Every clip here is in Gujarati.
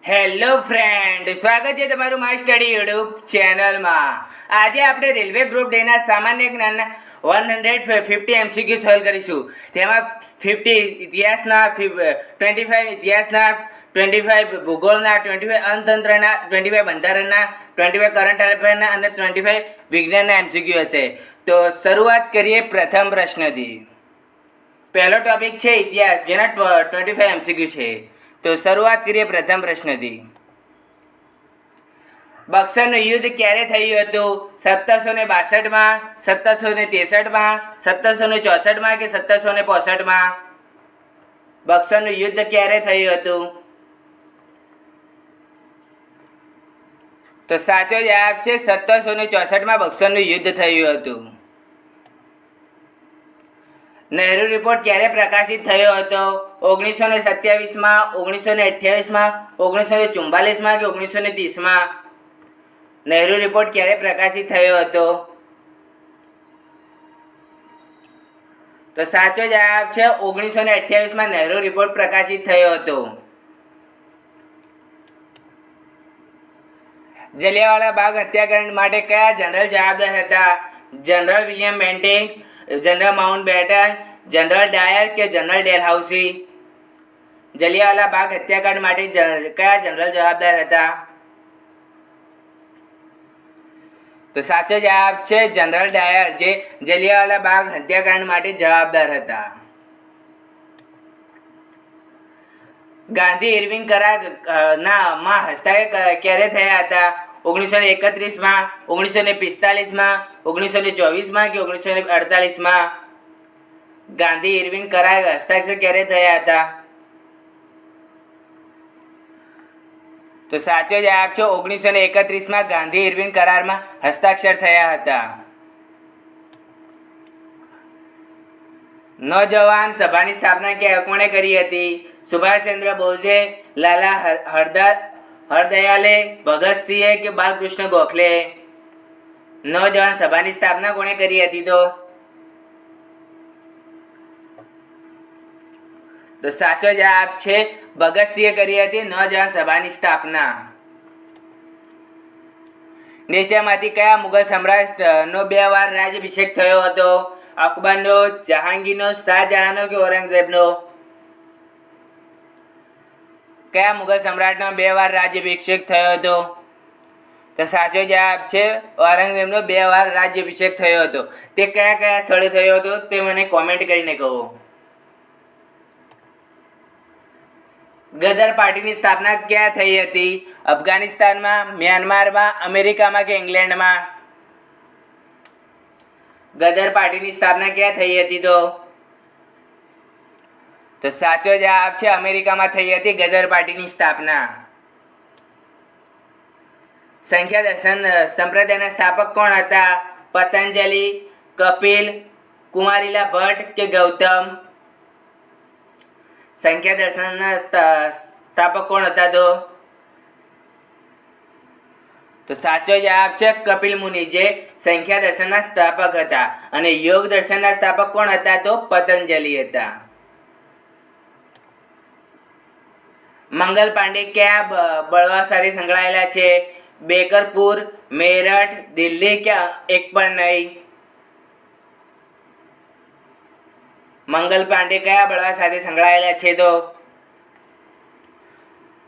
હેલો ફ્રેન્ડ, સ્વાગત છે તમારું માય સ્ટડી યુટ્યુબ ચેનલમાં. આજે આપણે રેલવે ગ્રુપ ડેના સામાન્ય જ્ઞાનના 150 MCQ સોલ્વ કરીશું. તેમાં 50 ઇતિહાસના, 25 ઇતિહાસના, 25 ભૂગોળના, 25 અર્થતંત્રના, 25 બંધારણના, 25 કરંટ અફેરના અને 25 વિજ્ઞાનના MCQ હશે. તો શરૂઆત કરીએ પ્રથમ પ્રશ્નથી. પહેલો ટોપિક છે ઇતિહાસ, જેના 25 MCQ છે. તો શરૂઆત કરીએ પ્રથમ પ્રશ્નથી. બક્સરનું યુદ્ધ ક્યારે થયું હતું? 1762માં, 1763માં, 1764માં કે 1765માં? બક્સરનું યુદ્ધ ક્યારે થયું હતું? તો સાચો જવાબ છે 1764માં બક્સરનું યુદ્ધ થયું હતું. નહેરુ રિપોર્ટ ક્યારે પ્રકાશિત થયો હતો? 1927માં, 1928માં, 1944માં કે 1930માં? નહેરુ રિપોર્ટ ક્યારે પ્રકાશિત થયો હતો? તો સાચો જવાબ છે 1928માં નહેરુ રિપોર્ટ પ્રકાશિત થયો હતો. જલિયાવાલા બાગ હત્યાકાંડ માટે કયા જનરલ જવાબદાર હતા? General William Bentinck, general Mountbatten, general Dyer કે જનરલ ડેલહાઉસી? જલિયાવાલા બાગ હત્યાકાંડ માટે કયા જનરલ જવાબદાર હતા? તો સાચો જવાબ છે જનરલ ડાયર, જે જલિયાવાલા બાગ હત્યાકાંડ માટે જવાબદાર હતા. ગાંધી ઇરવિન કરાર માં હસ્તાક્ષર ક્યારે થયા હતા? 1931માં, 1945માં, 1924માં કે 1948માં? ગાંધી ઇરવિન કરાર હસ્તાક્ષર ક્યારે થયા હતા? તો સાચો જવાબ છે 1931માં ગાંધી ઇરવિન કરારમાં હસ્તાક્ષર થયા હતા. નૌજવાન સભાની સ્થાપના કોણે કરી હતી? સુભાષચંદ્ર બોઝે, લાલા હરદયાલે, ભગતસિંહે કે બાલકૃષ્ણ ગોખલે? નૌજવાન સભાની સ્થાપના કોણે કરી હતી? તો સાચો જવાબ છે ભગતસિંહે કરી હતી નૌજવાન સભાની સ્થાપના. નીચેમાંથી કયા મુઘલ સમ્રાટનો 2 વાર રાજ્યાભિષેક થયો હતો? અકબરનો, જહાંગીરનો, શાહજહાંનો કે ઔરંગઝેબનો? કયા મુઘલ સમ્રાટનો 2 વાર રાજ્યાભિષેક થયો હતો? તો સાચો જવાબ છે ઔરંગઝેબનો 2 વાર રાજ્યાભિષેક થયો હતો. તે કયા કયા સ્થળે થયો હતો તે મને કોમેન્ટ કરીને કહો. ગદર પાર્ટીની સ્થાપના ક્યાં થઈ હતી? અફઘાનિસ્તાનમાં, મ્યાનમારમાં, અમેરિકામાં કે ઇંગ્લેન્ડમાં? ગદર પાર્ટીની સ્થાપના ક્યાં થઈ હતી? તો સાચો જવાબ છે અમેરિકામાં થઈ હતી ગદર પાર્ટીની સ્થાપના. સંખ્યા દર્શન સંપ્રદાયના સ્થાપક કોણ હતા? પતંજલિ, કપિલ, કુમારીલા ભટ્ટ કે ગૌતમ? સંખ્યા દર્શનના સ્થાપક કોણ હતા? તો સાચો જવાબ છે કપિલ મુનિ, જે સંખ્યા દર્શનના સ્થાપક હતા. અને યોગ દર્શનના સ્થાપક કોણ હતા? તો પતંજલિ હતા. મંગલ પાંડે કયા બળવા સાથે સંકળાયેલા છે? બેકરપુર, મેરઠ, દિલ્હી કે એક પણ નહીં? મંગલ પાંડે કયા બળવા સાથે સંકળાયેલા છે?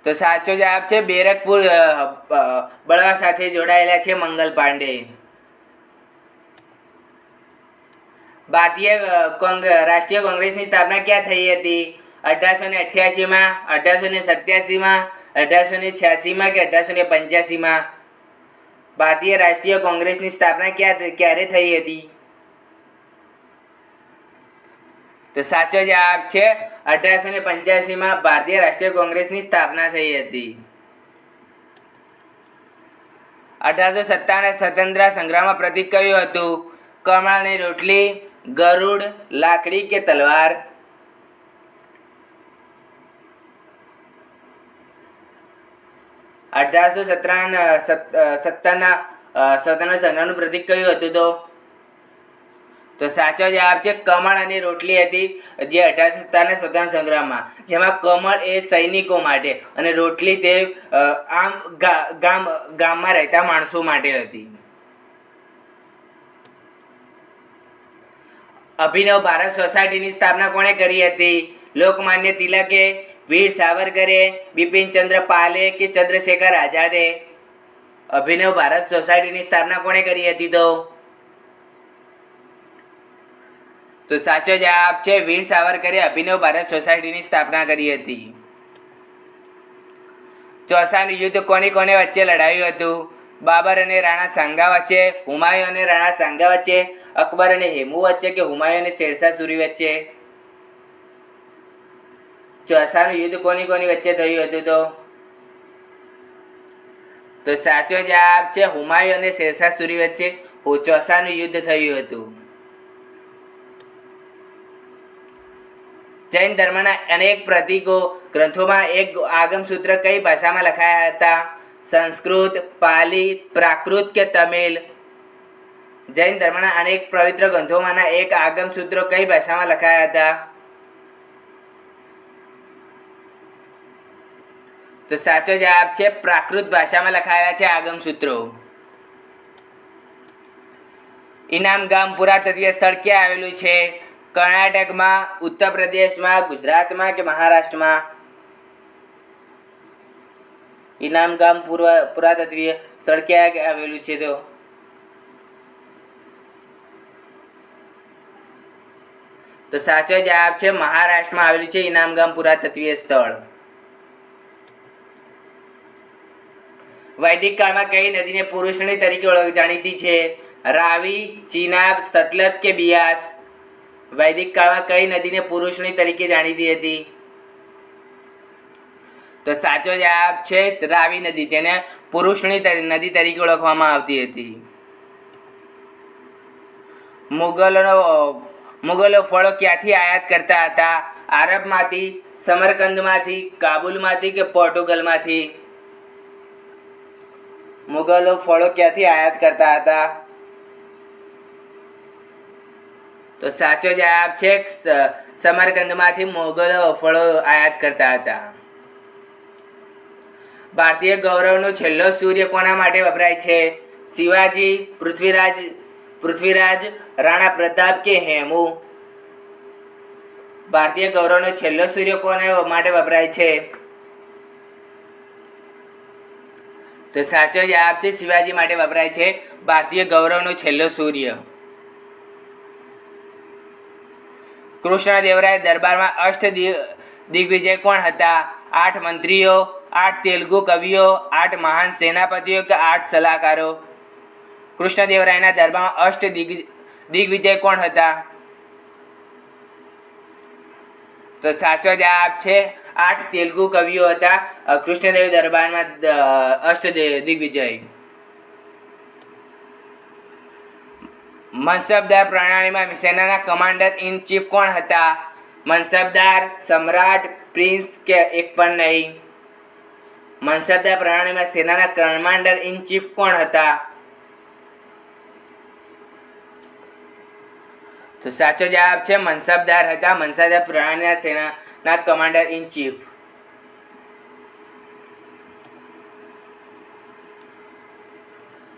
તો સાચો જવાબ છે બેરકપુર બળવા સાથે જોડાયેલા છે મંગલ પાંડે. ભારતીય રાષ્ટ્રીય કોંગ્રેસની સ્થાપના ક્યાં થઈ હતી? 1888માં, 1887માં, 1886માં કે 1885માં? ભારતીય રાષ્ટ્રીય કોંગ્રેસની સ્થાપના ક્યારે થઈ હતી? તો સાચો જવાબ છે 1885માં ભારતીય રાષ્ટ્રીય કોંગ્રેસની સ્થાપના થઈ હતી. 1857ના સ્વતંત્રતા સંગ્રામમાં પ્રતીક કયું હતું? કમળની રોટલી, ગરુડ, લાકડી કે તલવાર? 1857ના સ્વતંત્રતા સંગ્રામનું પ્રતીક કયું હતું? તો સાચો જવાબ છે કમળ અને રોટલી હતી જે 1857ના સ્વતંત્ર સંગ્રામમાં, જેમાં કમળ એ સૈનિકો માટે અને રોટલી તે આમ ગામમાં રહેતા માણસો માટે હતી. અભિનવ ભારત સોસાયટીની સ્થાપના કોણે કરી હતી? લોકમાન્ય તિલકે, વીર સાવરકરે, બિપિનચંદ્ર પાલે કે ચંદ્રશેખર આઝાદે? અભિનવ ભારત સોસાયટીની સ્થાપના કોણે કરી હતી? તો સાચો જવાબ છે વીર સાવરકરે અભિનવ ભારત સોસાયટીની સ્થાપના કરી હતી. ચોસાનું યુદ્ધ કોની કોને વચ્ચે લડાયું હતું? બાબર અને રાણા સાંગા વચ્ચે, હુમાયુન અને રાણા સાંગા વચ્ચે, અકબર અને હેમુ વચ્ચે કે હુમાયુન અને શેરશાહ સૂરી વચ્ચે? ચોસાનું યુદ્ધ કોની કોની વચ્ચે થયું હતું? તો સાચો જવાબ છે હુમાયુન અને શેરશાહ સૂરી વચ્ચે ચોસાનું યુદ્ધ થયું હતું. જૈન ધર્મના અનેક પ્રતીકો ગ્રંથોમાં એક આગમ સૂત્ર કઈ ભાષામાં લખાયા હતા? સંસ્કૃત, પાલી, પ્રાકૃત કે તમિલ? જૈન ધર્મના અનેક પવિત્ર ગ્રંથોમાંના એક આગમ સૂત્રો કઈ ભાષામાં લખાયા હતા? તો સાચો જવાબ છે પ્રાકૃત ભાષામાં લખાયા છે આગમ સૂત્રો. ઇનામ ગામ પુરાતત્વીય સ્થળ ક્યાં આવેલું છે? કર્ણાટકમાં, ઉત્તર પ્રદેશમાં, ગુજરાતમાં કે મહારાષ્ટ્રમાં? ઇનામ ગામ પુરાતત્વીય સ્થળ ક્યાં આવેલું છે? તો સાચો જવાબ છે મહારાષ્ટ્રમાં આવેલું છે ઇનામ ગામ પુરાતત્વીય સ્થળ. વૈદિક કાળમાં કઈ નદીને પુરુષણી તરીકે જાણીતી છે? રાવી, ચિનાબ, સતલજ કે બિયાસ? વૈદિક કાળમાં કઈ નદીને પુરુષણી તરીકે જાણીતી હતી? તો સાચો જવાબ છે રાવી નદી, તેને પુરુષણી નદી તરીકે ઓળખવામાં આવતી હતી. મુગલો ફળો ક્યાંથી આયાત કરતા હતા? આરબમાંથી, સમરકંદમાંથી, કાબુલમાંથી કે પોર્ટુગલમાંથી? મુગલો ફળો ક્યાંથી આયાત કરતા હતા? તો સાચો જવાબ છે સમરકંદમાંથી મુગલો ફળો આયાત કરતા હતા. ભારતીય ગૌરવનો છેલ્લો સૂર્ય કોના માટે વપરાય છે? શિવાજી, પૃથ્વીરાજ, રાણા પ્રતાપ કે હેમુ? ભારતીય ગૌરવનો છેલ્લો સૂર્ય કોને માટે વપરાય છે? તો સાચો જવાબ છે શિવાજી માટે વપરાય છે ભારતીય ગૌરવનો છેલ્લો સૂર્ય. કૃષ્ણદેવરાય દરબારમાં દિગ્વિજય કોણ હતા? 8 મંત્રીઓ, 8 તેલુગુ કવિઓ, 8 મહાન સેનાપતિઓ કે 8 સલાહકારો? કૃષ્ણદેવરાયના દરબારમાં દિગ્વિજય કોણ હતા? તો સાચો જવાબ છે 8 તેલુગુ કવિઓ હતા કૃષ્ણદેવ દરબારમાં દિગ્વિજય. મનસબદાર પ્રણાલીમાં સેનાના કમાન્ડર ઇન ચીફ કોણ હતા? મનસબદાર, સમ્રાટ, પ્રિન્સ કે એક પણ નહીં? મનસબદાર પ્રણાલીમાં સેનાના કમાન્ડર ઇન ચીફ કોણ હતા? તો સાચો જવાબ છે મનસબદાર હતા મનસબદાર પ્રણાલીના સેનાના કમાન્ડર ઇન ચીફ.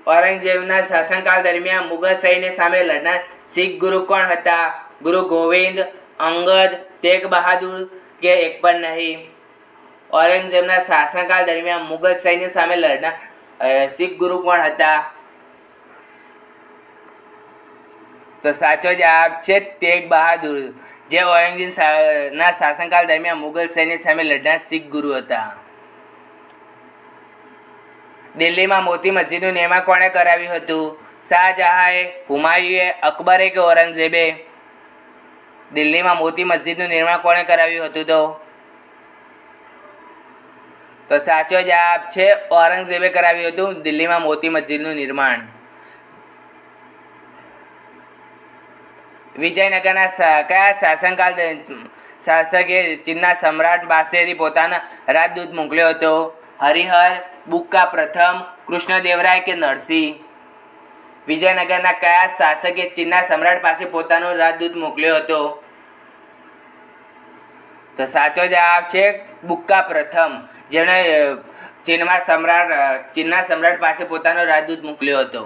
ઔરંગઝેબના શાસનકાળ દરમિયાન મુઘલ સૈન્ય સામે લડનાર શીખ ગુરુ કોણ હતા? ગુરુ ગોવિંદ, અંગદ, તેગ બહાદુર કે એક પણ નહીં? ઔરંગઝેબના શાસનકાળ દરમિયાન મુઘલ સૈન્ય સામે લડનાર શીખ ગુરુ કોણ હતા? તો સાચો જવાબ છે તેગ બહાદુર, જે ઔરંગઝેબના શાસનકાળ દરમિયાન મુઘલ સૈન્ય સામે લડનાર શીખ ગુરુ હતા. દિલ્હીમાં મોતી મસ્જિદનું નિર્માણ કોણે કરાવ્યું હતું? શાહજહાંએ, હુમાયુએ, અકબરે કે ઔરંગઝેબે? દિલ્હીમાં મોતી મસ્જિદનું નિર્માણ કોણે કરાવ્યું હતું? તો સાચો જવાબ છે ઔરંગઝેબે કરાવ્યું હતું દિલ્હીમાં મોતી મસ્જિદનું નિર્માણ. વિજયનગરના કયા શાસનકાળ શાસકે ચીનના સમ્રાટ પાસેથી પોતાના રાજદૂત મોકલ્યો હતો? હરિહર, બુક્કા પ્રથમ, કૃષ્ણદેવરાય કે નરસિંહ? વિજયનગરના કયા શાસકે ચીનના સમ્રાટ પાસે પોતાનો રાજદૂત મોકલ્યો હતો? તો સાચો જવાબ છે બુક્કા પ્રથમ, જેણે ચીનના સમ્રાટ પાસે પોતાનો રાજદૂત મોકલ્યો હતો.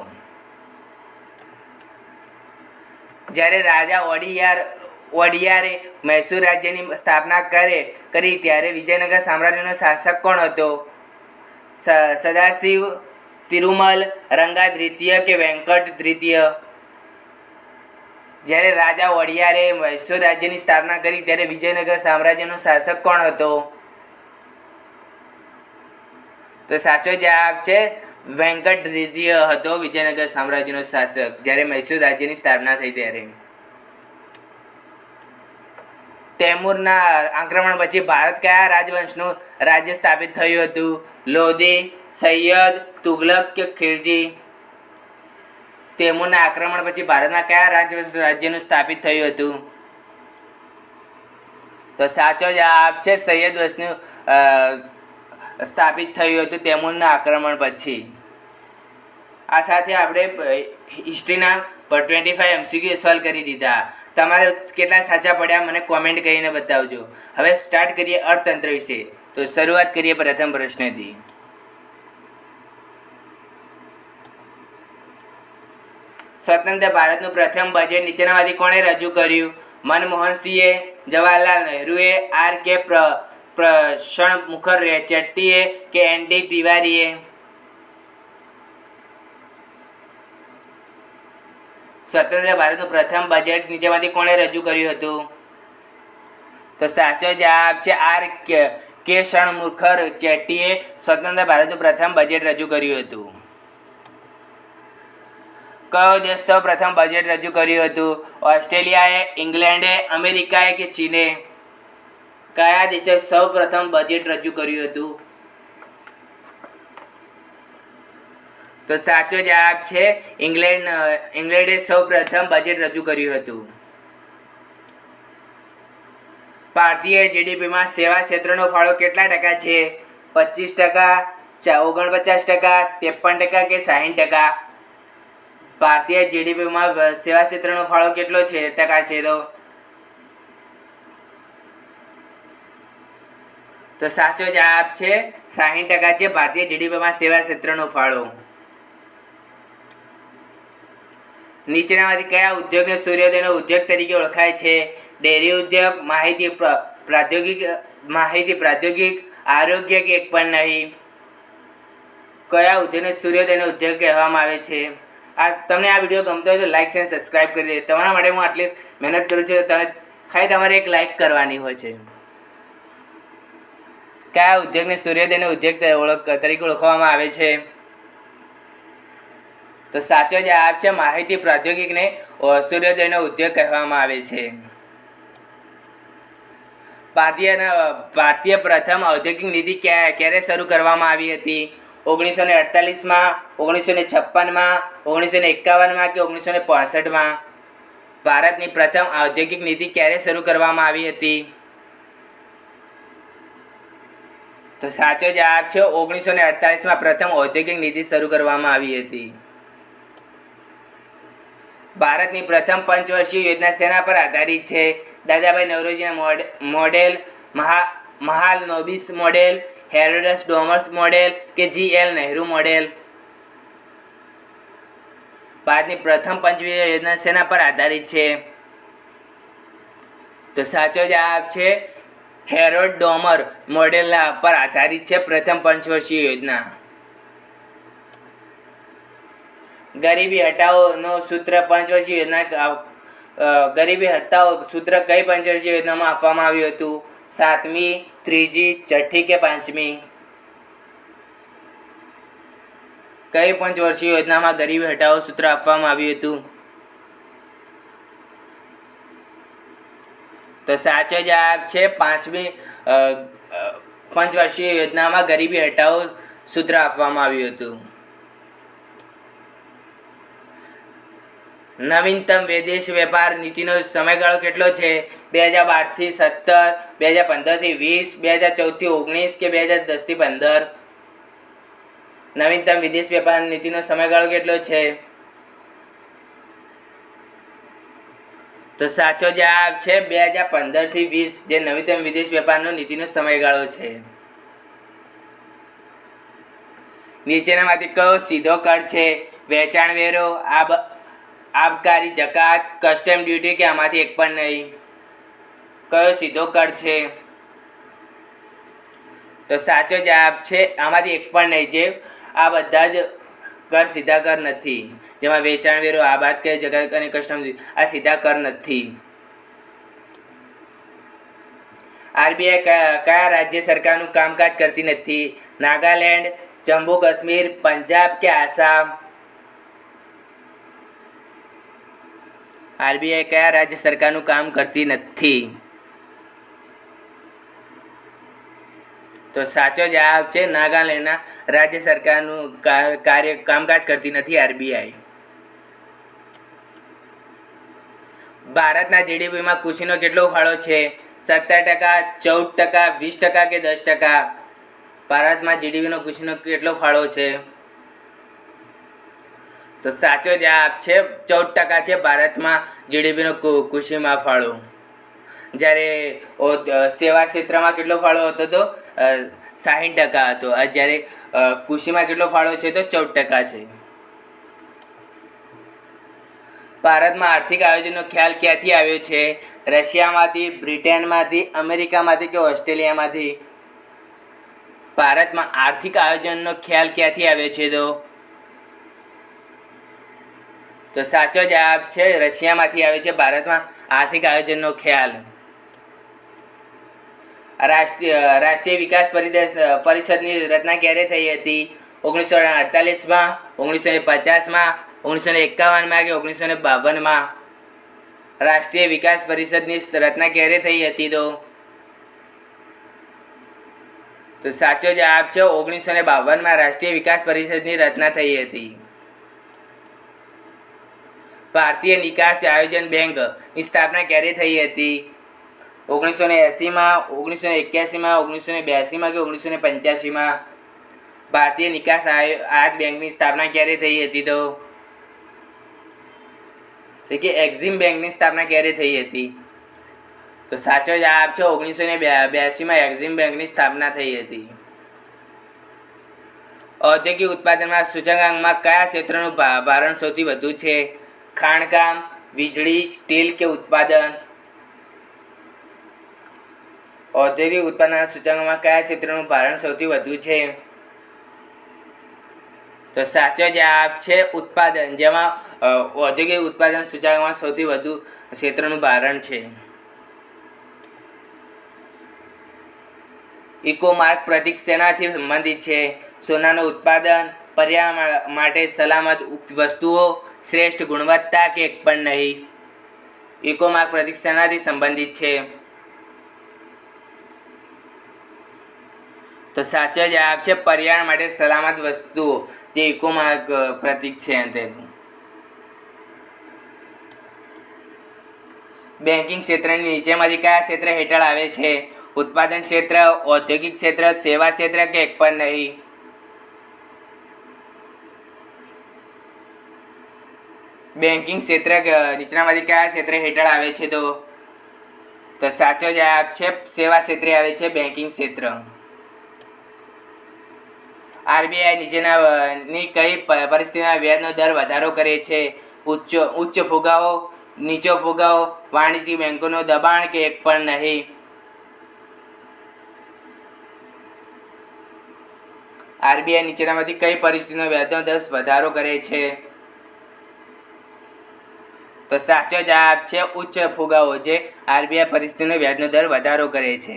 જ્યારે રાજા વડિયારે મૈસૂર રાજ્યની સ્થાપના કરી ત્યારે વિજયનગર સામ્રાજ્યનો શાસક કોણ હતો? સદાશિવ, તિરુમલ, રંગા દ્વિતીય કે વેંકટ દ્વિતીય? જ્યારે રાજા વડિયારે મૈસૂર રાજ્યની સ્થાપના કરી ત્યારે વિજયનગર સામ્રાજ્યનો શાસક કોણ હતો? તો સાચો જવાબ છે વેંકટ દ્વિતીય હતો વિજયનગર સામ્રાજ્યનો શાસક જ્યારે મૈસૂર રાજ્યની સ્થાપના થઈ ત્યારે. તૈમૂરના આક્રમણ પછી ભારત કયા રાજવંશનું રાજ્ય સ્થાપિત થયું હતું? લોધી, સૈયદ, તુગલક કે ખિલજી? તૈમૂરના આક્રમણ પછી ભારતના કયા રાજ્યનું સ્થાપિત થયું હતું? તો સાચો જવાબ છે સૈયદ વંશનું સ્થાપિત થયું હતું તૈમૂરના આક્રમણ પછી. આ સાથે આપણે હિસ્ટ્રીના 25 MCQ સોલ્વ કરી દીધા. તમારે કેટલા સાચા પડ્યા મને કોમેન્ટ કરીને બતાવજો. હવે સ્ટાર્ટ કરીએ અર્થતંત્ર વિશે. તો શરૂઆત કરીએ પ્રથમ પ્રશ્નથી. સ્વતંત્ર ભારતનું પ્રથમ બજેટ નીચેનામાંથી કોણે રજૂ કર્યું? મનમોહન સિંહે, જવાહરલાલ નહેરુએ, R.K. પ્રસણ મુખર્જીએ કે N.D. તિવારીએ? સ્વતંત્ર ભારતનું પ્રથમ બજેટ નીચેમાંથી કોણે રજૂ કર્યું હતું? તો સાચો જવાબ છે R.K. મુખર્જીએ સ્વતંત્ર ભારતનું પ્રથમ બજેટ રજૂ કર્યું હતું. કયો દેશ સૌ પ્રથમ બજેટ રજૂ કર્યું હતું? ઓસ્ટ્રેલિયાએ, ઇંગ્લેન્ડે, અમેરિકાએ કે ચીને? કયા દેશે સૌ પ્રથમ બજેટ રજૂ કર્યું હતું? તો સાચો જવાબ છે ઇંગ્લેન્ડે સૌ પ્રથમ બજેટ રજૂ કર્યું હતું. ભારતીય જીડીપીમાં સેવા ક્ષેત્રનો ફાળો કેટલા ટકા છે? 25%, 49%, 53% કે 60%? ભારતીય જીડીપીમાં સેવા ક્ષેત્રનો ફાળો કેટલો છે ટકા છે? તો સાચો જવાબ છે 60% છે ભારતીય જીડીપીમાં સેવા ક્ષેત્રનો ફાળો. નીચેનામાંથી કયા ઉદ્યોગને સૂર્યોદયનો ઉદ્યોગ તરીકે ઓળખાય છે? ડેરી ઉદ્યોગ, માહિતી પ્રાદ્યોગિક, આરોગ્ય કે એક પણ નહીં? કયા ઉદ્યોગને સૂર્યોદયનો ઉદ્યોગ કહેવામાં આવે છે? તમને આ વિડીયો ગમતો હોય તો લાઇક અને સબસ્ક્રાઈબ કરી દે. તમારા માટે હું આટલી મહેનત કરું છું તો તમારે એક લાઇક કરવાની હોય છે. કયા ઉદ્યોગને સૂર્યોદયનો ઉદ્યોગ તરીકે ઓળખવામાં આવે છે? તો સાચો જવાબ છે માહિતી પ્રાદ્યોગિકને સૂર્યોદયનો ઉદ્યોગ કહેવામાં આવે છે. ભારતીય પ્રથમ ઔદ્યોગિક નીતિ ક્યારે શરૂ કરવામાં આવી હતી? 1948માં, 1956માં, 1951માં કે 1965માં? ભારતની પ્રથમ ઔદ્યોગિક નીતિ ક્યારે શરૂ કરવામાં આવી હતી? તો સાચો જવાબ છે 1948માં પ્રથમ ઔદ્યોગિક નીતિ શરૂ કરવામાં આવી હતી. ભારતની પ્રથમ પંચવર્ષીય યોજના શેના પર આધારિત છે? દાદાભાઈ નવરોજીના model, Mahalanobis model, Harold Domar's model કે G.L. નહેરુ મોડેલ? ભારતની પ્રથમ પંચવર્ષીય યોજના શેના પર આધારિત છે? તો સાચો જવાબ છે હેરોલ્ડ ડોમર મોડેલ પર આધારિત છે પ્રથમ પંચવર્ષીય યોજના. ગરીબી હટાઓનો સૂત્ર પંચવર્ષીય યોજના ગરીબી હટાઓ સૂત્ર કઈ પંચવર્ષીય યોજનામાં આપવામાં આવ્યું હતું? 7મી, 3જી, 6ઠ્ઠી કે 5મી? કઈ પંચવર્ષીય યોજનામાં ગરીબી હટાઓ સૂત્ર આપવામાં આવ્યું હતું? તો સાચો જવાબ છે 5મી પંચવર્ષીય યોજનામાં ગરીબી હટાઓ સૂત્ર આપવામાં આવ્યું હતું. નવીનતમ વિદેશ વેપાર નીતિનો સમયગાળો કેટલો છે? 2012થી 17, 2015થી 20, 2014થી 19 કે 2010થી 15? નવીનતમ વિદેશ વેપાર નીતિનો સમયગાળો કેટલો છે? તો સાચો જવાબ છે 2015 થી 20, જે નવીનતમ વિદેશ વેપારનો નીતિનો સમયગાળો છે. નીચેનામાંથી કયો સીધો કર છે? વેચાણ વેરો, આબકારી જકાત, કસ્ટમ ડ્યુટી કે આમાંથી એક પણ નહીં? કયો સીધો કર છે? તો સાચો જવાબ છે આમાંથી એક પણ નહીં. જે આ બધા જ કર સીધા કર નથી, જેમાં વેચાણ વેરો, આબાદકારી જકાત અને કસ્ટમ આ સીધા કર નથી. આરબીઆઈ કયા રાજ્ય સરકારનું કામકાજ કરતી નથી? નાગાલેન્ડ, જમ્મુ કાશ્મીર, પંજાબ કે આસામ? આરબીઆઈ કયા રાજ્ય સરકારનું કામ કરતી નથી? તો સાચો જવાબ છે નાગાલેન્ડના રાજ્ય સરકારનું કામકાજ કરતી નથી આરબીઆઈ. ભારતના જીડીપીમાં કૃષિનો કેટલો ફાળો છે? 17%, 14%, 20% કે 10%? ભારતમાં જીડીપીનો કૃષિનો કેટલો ફાળો છે? તો સાચો જવાબ છે 14% છે ભારતમાં જીડીપીનો કૃષિમાં ફાળો. જ્યારે સેવા ક્ષેત્રમાં કેટલો ફાળો હતો? તો 60% હતો. જ્યારે કૃષિમાં કેટલો ફાળો છે? તો 14% છે. ભારતમાં આર્થિક આયોજનનો ખ્યાલ ક્યાંથી આવ્યો છે? રશિયામાંથી, બ્રિટનમાંથી, અમેરિકામાંથી કે ઓસ્ટ્રેલિયામાંથી? ભારતમાં આર્થિક આયોજનનો ખ્યાલ ક્યાંથી આવ્યો છે? તો સાચો જવાબ છે રશિયામાંથી આવ્યો છે ભારતમાં આર્થિક આયોજનનો ખ્યાલ. રાષ્ટ્રીય વિકાસ પરિષદની રચના ક્યારે થઈ હતી? 1948માં, 1950માં, 1951માં કે 1952માં? રાષ્ટ્રીય વિકાસ પરિષદની રચના ક્યારે થઈ હતી? તો સાચો જવાબ છે 1952માં રાષ્ટ્રીય વિકાસ પરિષદની રચના થઈ હતી. ભારતીય નિકાસ આયોજન બેંકની સ્થાપના ક્યારે થઈ હતી? 1980માં, 1981માં, 1982માં કે 1985માં? ભારતીય નિકાસ આયોજન બેંકની સ્થાપના ક્યારે થઈ હતી? તો કે એક્ઝિમ બેંકની સ્થાપના ક્યારે થઈ હતી? તો સાચો જવાબ છે 1982માં એક્ઝિમ બેંકની સ્થાપના થઈ હતી. ઔદ્યોગિક ઉત્પાદનમાં સૂચકાંકમાં કયા ક્ષેત્રનું ભારણ સૌથી વધુ છે? ખાણકામ, વીજળી, સ્ટીલ કે ઉત્પાદન? ઔદ્યોગિક ઉત્પાદનના સૂચકાંકમાં કયા ક્ષેત્રનું ભારણ સૌથી વધુ છે? તો સાચો જવાબ છે ઉત્પાદન, જેમાં ઔદ્યોગિક ઉત્પાદન સૂચકાંકમાં સૌથી વધુ ક્ષેત્રનું ભારણ છે. ઇકોમાર્ક પ્રતીક શેનાથી સંબંધિત છે? સોનાનું ઉત્પાદન, પર્યાવરણ માટે સલામત વસ્તુઓ, શ્રેષ્ઠ ગુણવત્તા કે એક પણ નહીં? ઇકોમાર્ક પ્રતીક શેનાથી સંબંધિત છે? તો સાચો જવાબ છે પર્યાવરણ માટે સલામત વસ્તુઓ, જે ઇકોમાર્ક પ્રતીક છે તેનું. બેન્કિંગ ક્ષેત્રની નીચેમાંથી કયા ક્ષેત્ર હેઠળ આવે છે? ઉત્પાદન ક્ષેત્ર, ઔદ્યોગિક ક્ષેત્ર, સેવા ક્ષેત્ર કે એક પણ નહીં? બેન્કિંગ ક્ષેત્ર નીચેનામાંથી કયા ક્ષેત્ર હેઠળ આવે છે? તો સાચો જવાબ છે સેવા ક્ષેત્રે આવે છે બેન્કિંગ ક્ષેત્ર. આરબીઆઈ નીચેનાની કઈ પરિસ્થિતિમાં વ્યાજનો દર વધારો કરે છે? ઉચ્ચ ફુગાવો, નીચો ફુગાવો, વાણિજ્યિક બેંકોનું દબાણ કે એક પણ નહીં? આરબીઆઈ નીચેનામાંથી કઈ પરિસ્થિતિનો વ્યાજનો દર વધારો કરે છે? તો સાચો જવાબ છે ઉચ્ચ ફુગાવો, જે આરબીઆઈ પરિસ્થિતિનો વ્યાજનો દર વધારો કરે છે.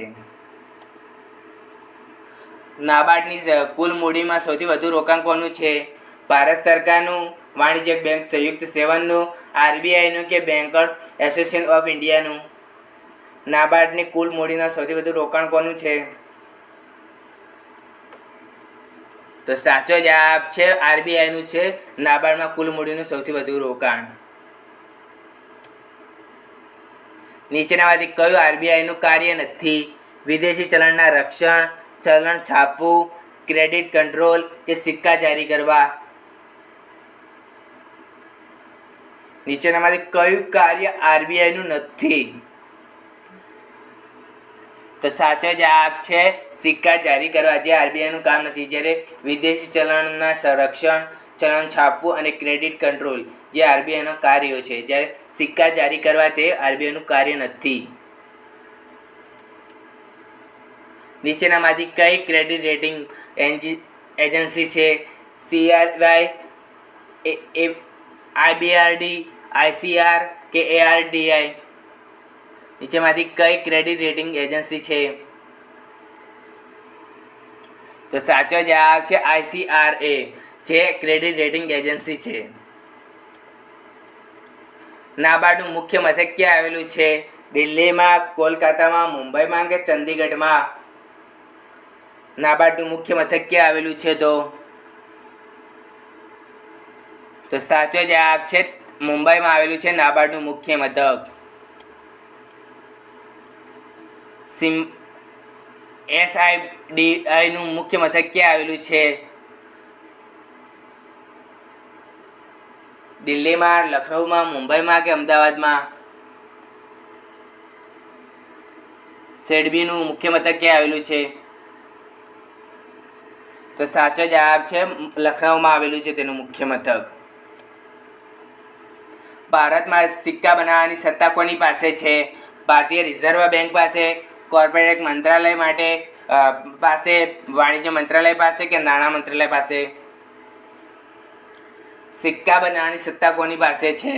નાબાર્ડની કુલ મૂડીમાં સૌથી વધુ રોકાણ કોનું છે? ભારત સરકારનું, વાણિજ્યક બેંક સંયુક્ત 7નું, આરબીઆઈનું કે બેન્કર્સ એસોસિએશન ઓફ ઇન્ડિયાનું? નાબાર્ડની કુલ મૂડીના સૌથી વધુ રોકાણ કોનું છે? તો સાચો જવાબ છે આરબીઆઈનું છે નાબાર્ડમાં કુલ મૂડીનું સૌથી વધુ રોકાણ. નીચેનામાંથી કયું આરબીઆઈનું કાર્ય નથી? વિદેશી ચલણના રક્ષણ, ચલણ છાપવું, ક્રેડિટ કંટ્રોલ કે સિક્કા જારી કરવા? નીચેનામાંથી કયું કાર્ય આરબીઆઈનું નથી? તો સાચો જવાબ છે સિક્કા જારી કરવા, જે આરબીઆઈનું કામ નથી. જ્યારે વિદેશી ચલણના સંરક્ષણ, ચલણ છાપવું અને ક્રેડિટ કંટ્રોલ જે આરબીઆઈનો કાર્યો છે, જ્યારે સિક્કા જારી કરવા તે આરબીઆઈનું કાર્ય નથી. નીચેનામાંથી કઈ ક્રેડિટ રેટિંગ એજન્સી છે? CRY, IBRD, ICR કે ARDI? નીચેમાંથી કઈ ક્રેડિટ રેટિંગ એજન્સી છે? તો સાચો જવાબ છે ICRA, જે ક્રેડિટ રેટિંગ એજન્સી છે. નાબાર્ડનું મુખ્ય મથક ક્યાં આવેલું છે? દિલ્હીમાં, કોલકાતામાં, મુંબઈમાં કે ચંદીગઢમાં? નાબાર્ડનું મુખ્ય મથક ક્યાં આવેલું છે? તો સાચો જવાબ છે મુંબઈમાં આવેલું છે નાબાર્ડનું મુખ્ય મથક. SIDI નું મુખ્ય મથક ક્યાં આવેલું છે? દિલ્હીમાં, લખનઉમાં, મુંબઈમાં કે અમદાવાદમાં? SIDBI નું મુખ્ય મથક ક્યાં આવેલું છે? તો સાચો જવાબ છે લખનઉમાં આવેલું છે તેનું મુખ્ય મથક. ભારતમાં સિક્કા બનાવવાની સત્તા કોની પાસે છે? ભારતીય રિઝર્વ બેંક પાસે, કોર્પોરેટ મંત્રાલય પાસે, વાણિજ્ય મંત્રાલય પાસે કે નાણાં મંત્રાલય પાસે? સિક્કા બનાવવાની સત્તા કોની પાસે છે?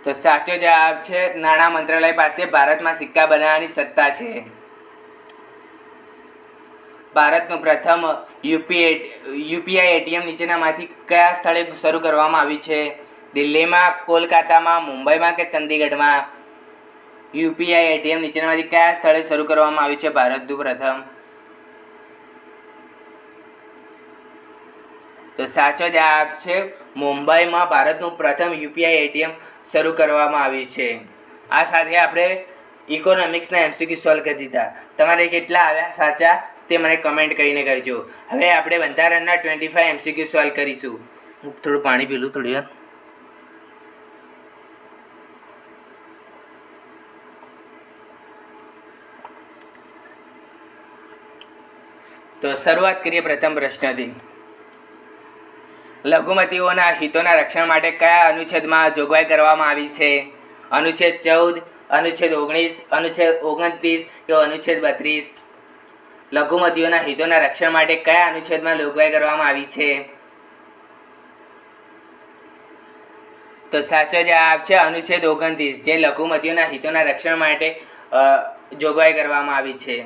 તો સાચો જવાબ છે નાણાં મંત્રાલય પાસે ભારતમાં સિક્કા બનાવવાની સત્તા છે. ભારતનું પ્રથમ યુપીઆઈ એટીએમ નીચેનામાંથી કયા સ્થળે શરૂ કરવામાં આવ્યું છે? દિલ્હીમાં, કોલકાતામાં, મુંબઈમાં કે ચંદીગઢમાં? યુપીઆઈ એટીએમ નીચેનામાંથી કયા સ્થળે શરૂ કરવામાં આવ્યું છે ભારતનું પ્રથમ? તો સાચો જવાબ છે મુંબઈમાં ભારતનું પ્રથમ યુપીઆઈ એટીએમ શરૂ કરવામાં આવ્યું છે. આ સાથે આપણે ઇકોનોમિક્સના MCQ સોલ્વ કરી દીધા. તમારે કેટલા આવ્યા સાચા તે મને કમેન્ટ કરીને કહેજો. હવે આપણે બંધારણના 25 MCQ સોલ્વ કરીશું. હું થોડું પાણી પી લઉં થોડી વાર. તો શરૂઆત કરીએ પ્રથમ પ્રશ્નથી. લઘુમતીઓના હિતોના રક્ષણ માટે કયા અનુચ્છેદમાં જોગવાઈ કરવામાં આવી છે? અનુચ્છેદ 14, અનુચ્છેદ 19, અનુચ્છેદ 29 કે અનુચ્છેદ 32? લઘુમતીઓના હિતોના રક્ષણ માટે કયા અનુચ્છેદમાં જોગવાઈ કરવામાં આવી છે? તો સાચો જવાબ છે અનુચ્છેદ 29, જે લઘુમતીઓના હિતોના રક્ષણ માટે જોગવાઈ કરવામાં આવી છે.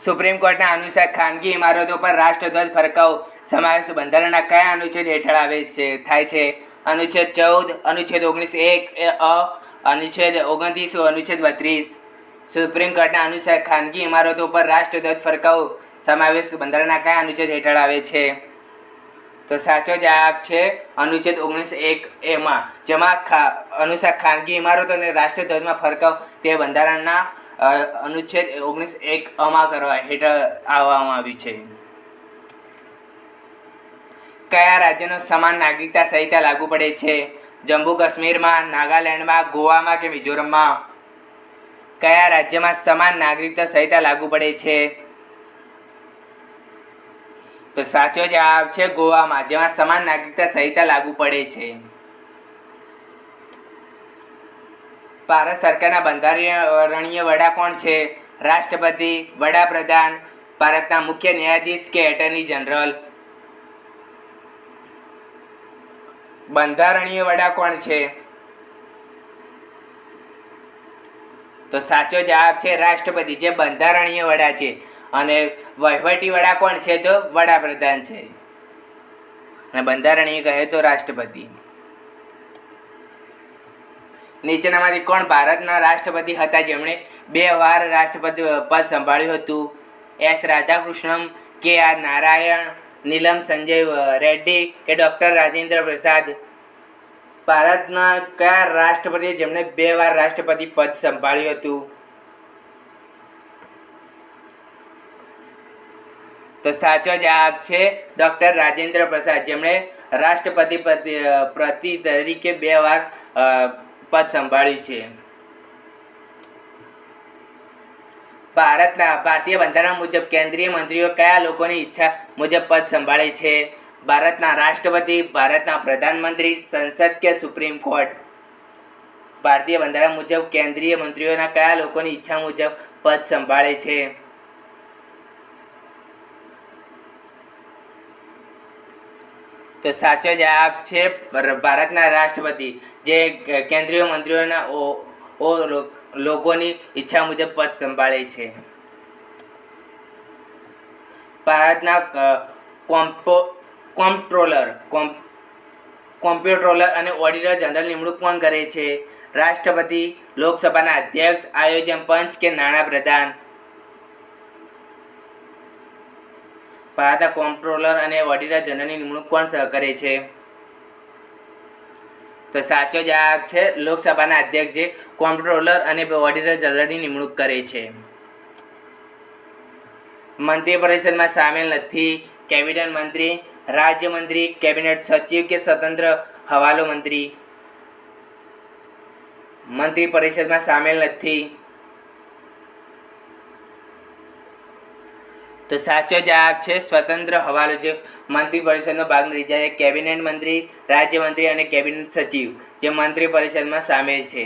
સુપ્રીમ કોર્ટના અનુસાર ખાનગી ઇમારતો પર રાષ્ટ્રધ્વજ ફરકાવો સમાવેશ બંધારણના કયા અનુચ્છેદ હેઠળ થાય છે? અનુચ્છેદ 14, અનુચ્છેદ 19(1) અનુચ્છેદ 29, અનુચ્છેદ 32? સુપ્રીમ કોર્ટના અનુસાર ખાનગી ઇમારતો પર રાષ્ટ્રધ્વજ ફરકાવો સમાવેશ બંધારણના કયા અનુચ્છેદ હેઠળ આવે છે? તો સાચો જવાબ છે અનુચ્છેદ 19(1) જેમાં અનુસાર ખાનગી ઇમારતો અને રાષ્ટ્રધ્વજમાં ફરકાવ તે બંધારણના અનુચ્છેદ 19(1) કરવા હેઠળ આવવામાં આવ્યું છે. કયા રાજ્યનો સમાન નાગરિકતા સંહિતા લાગુ પડે છે? જમ્મુ કાશ્મીરમાં, નાગાલેન્ડમાં, ગોવામાં કે મિઝોરમમાં? કયા રાજ્યમાં સમાન નાગરિકતા સંહિતા લાગુ પડે છે? તો સાચો જવાબ છે ગોવામાં, જેમાં સમાન નાગરિકતા સંહિતા લાગુ પડે છે. ભારત સરકારના બંધારણીય વડા કોણ છે? રાષ્ટ્રપતિ, વડાપ્રધાન, ભારતના મુખ્ય ન્યાયાધીશ કે એટર્ની જનરલ? બંધારણીય વડા કોણ છે? તો સાચો જવાબ છે રાષ્ટ્રપતિ, જે બંધારણીય વડા છે. અને વહીવટી વડા કોણ છે? તો વડાપ્રધાન છે. અને બંધારણીય કહે તો રાષ્ટ્રપતિ. નીચેનામાંથી કોણ ભારતના રાષ્ટ્રપતિ હતા જેમણે 2 વાર રાષ્ટ્રપતિ પદ સંભાળ્યું હતું? S. રાધાકૃષ્ણન, K.R. નારાયણ, નીલમ સંજય રેડ્ડી કે ડૉક્ટર રાજેન્દ્ર પ્રસાદ? ભારતના કયા રાષ્ટ્રપતિએ જેમણે 2 વાર રાષ્ટ્રપતિ પદ સંભાળ્યું હતું? તો સાચો જવાબ છે ડૉક્ટર રાજેન્દ્ર પ્રસાદ, જેમણે રાષ્ટ્રપતિ પ્રતિ તરીકે 2 વાર પદ સંભાળ્યું છે. ભારતીય બંધારણ મુજબ કેન્દ્રીય મંત્રીઓ કયા લોકોની ઈચ્છા મુજબ પદ સંભાળે છે? ભારતના રાષ્ટ્રપતિ, ભારતના પ્રધાનમંત્રી, સંસદ કે સુપ્રીમ કોર્ટ? ભારતીય બંધારણ મુજબ કેન્દ્રીય મંત્રીઓના કયા લોકોની ઈચ્છા મુજબ પદ સંભાળે છે? તો સાચો જવાબ છે ભારતના રાષ્ટ્રપતિ, જે કેન્દ્રીય મંત્રીઓના લોકોની ઈચ્છા મુજબ પદ સંભાળે છે. ભારતના કોમ્પ્ટ્રોલર અને ઓડિટર જનરલ નિમણૂક કોણ કરે છે? રાષ્ટ્રપતિ, લોકસભાના અધ્યક્ષ, આયોજન પંચ કે નાણાપ્રધાન? ભારતના કોમ્પ્ટ્રોલર અને ઓડિટર જનરલની નિમણૂક કોણ કરે છે? તો સાચો જવાબ છે લોકસભાના અધ્યક્ષ, જે કોમ્પ્ટ્રોલર અને ઓડિટર જનરલની નિમણૂક કરે છે. મંત્રી પરિષદમાં સામેલ નથી. કેબિનેટ મંત્રી, રાજ્યમંત્રી, કેબિનેટ સચિવ કે સ્વતંત્ર હવાલો મંત્રી? મંત્રી પરિષદમાં સામેલ નથી. તો સાચો જવાબ છે સ્વતંત્ર હવાલો, જે મંત્રી પરિષદનો ભાગ નથી, જ્યારે કેબિનેટ મંત્રી, રાજ્યમંત્રી અને કેબિનેટ સચિવ જે મંત્રી પરિષદમાં સામેલ છે.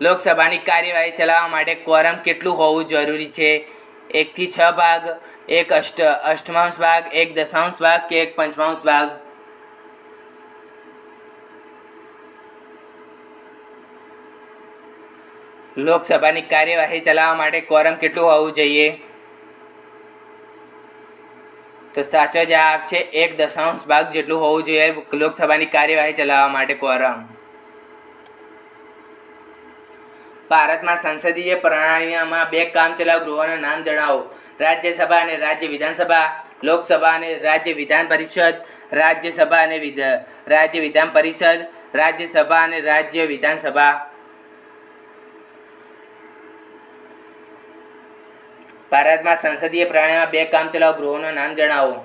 લોકસભાની કાર્યવાહી ચલાવવા માટે ક્વોરમ કેટલું હોવું જરૂરી છે? 1 થી 6 ભાગ, 1 અષ્ટમાંશ ભાગ, 1 દશાંશ ભાગ કે 1 પંચમાંશ ભાગ? લોકસભાની કાર્યવાહી ચલાવવા માટે ક્વોરમ કેટલું હોવું જોઈએ? તો સાચો જવાબ છે 1 દશાંશ ભાગ જેટલું હોવું જોઈએ લોકસભાની કાર્યવાહી ચલાવવા માટે ક્વોરમ. ભારતમાં સંસદીય પ્રણાલીમાં 2 કામચલાઉ ગૃહોના નામ જણાવો. રાજ્યસભા અને રાજ્ય વિધાનસભા, લોકસભા અને રાજ્ય વિધાન પરિષદ, રાજ્યસભા અને રાજ્ય વિધાન પરિષદ, રાજ્યસભા અને રાજ્ય વિધાનસભા. ભારતમાં સંસદીય પ્રણાલીમાં 2 કામચલાઉ ગૃહોના નામ જણાવો.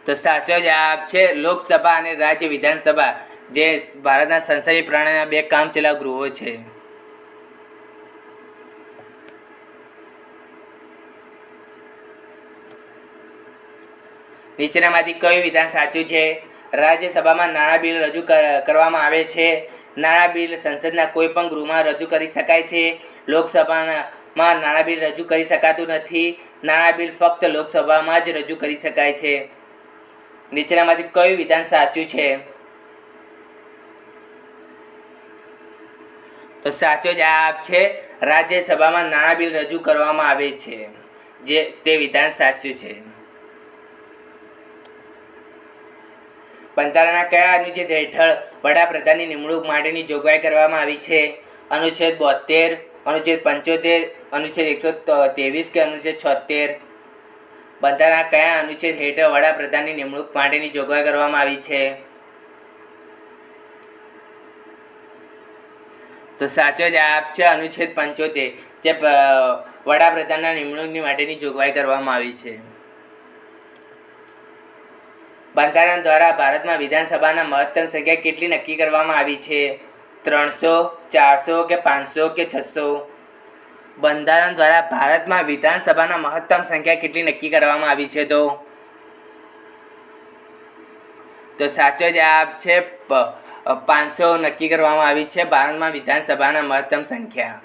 તો સાચો જવાબ છે લોકસભા અને રાજ્ય વિધાનસભા, જે ભારતના સંસદીય પ્રણાલીના 2 કામચલાઉ ગૃહો છે. નીચેનામાંથી કયું વિધાન સાચું છે? રાજ્યસભામાં નાણાં બિલ રજૂ કરવામાં આવે છે. નાણાં બિલ સંસદના કોઈ પણ ગૃહમાં રજૂ કરી શકાય છે. લોકસભામાં નાણાં બિલ રજૂ કરી શકાતું નથી. નાણાં બિલ ફક્ત લોકસભામાં જ રજૂ કરી શકાય છે. નીચેનામાંથી કયું વિધાન સાચું છે? તો સાચો જવાબ છે રાજ્યસભામાં નાણાં બિલ રજૂ કરવામાં આવે છે, જે તે વિધાન સાચું છે. બંધારણના કયા અનુચ્છેદ હેઠળ વડાપ્રધાનની નિમણૂક માટેની જોગવાઈ કરવામાં આવી છે? અનુચ્છેદ 72, અનુચ્છેદ 75, અનુચ્છેદ 123 કે અનુચ્છેદ 76? બંધારણના કયા અનુચ્છેદ હેઠળ વડાપ્રધાનની નિમણૂક માટેની જોગવાઈ કરવામાં આવી છે? તો સાચો જવાબ છે અનુચ્છેદ 75, જે વડાપ્રધાનના નિમણૂકની માટેની જોગવાઈ કરવામાં આવી છે. બંધારણ દ્વારા ભારતમાં વિધાનસભાના મહત્તમ સંખ્યા કેટલી નક્કી કરવામાં આવી છે? 300, 400 કે 500 કે 600? બંધારણ દ્વારા ભારતમાં વિધાનસભાના મહત્તમ સંખ્યા કેટલી નક્કી કરવામાં આવી છે? તો સાચો જવાબ છે 500 નક્કી કરવામાં આવી છે ભારતમાં વિધાનસભાના મહત્તમ સંખ્યા.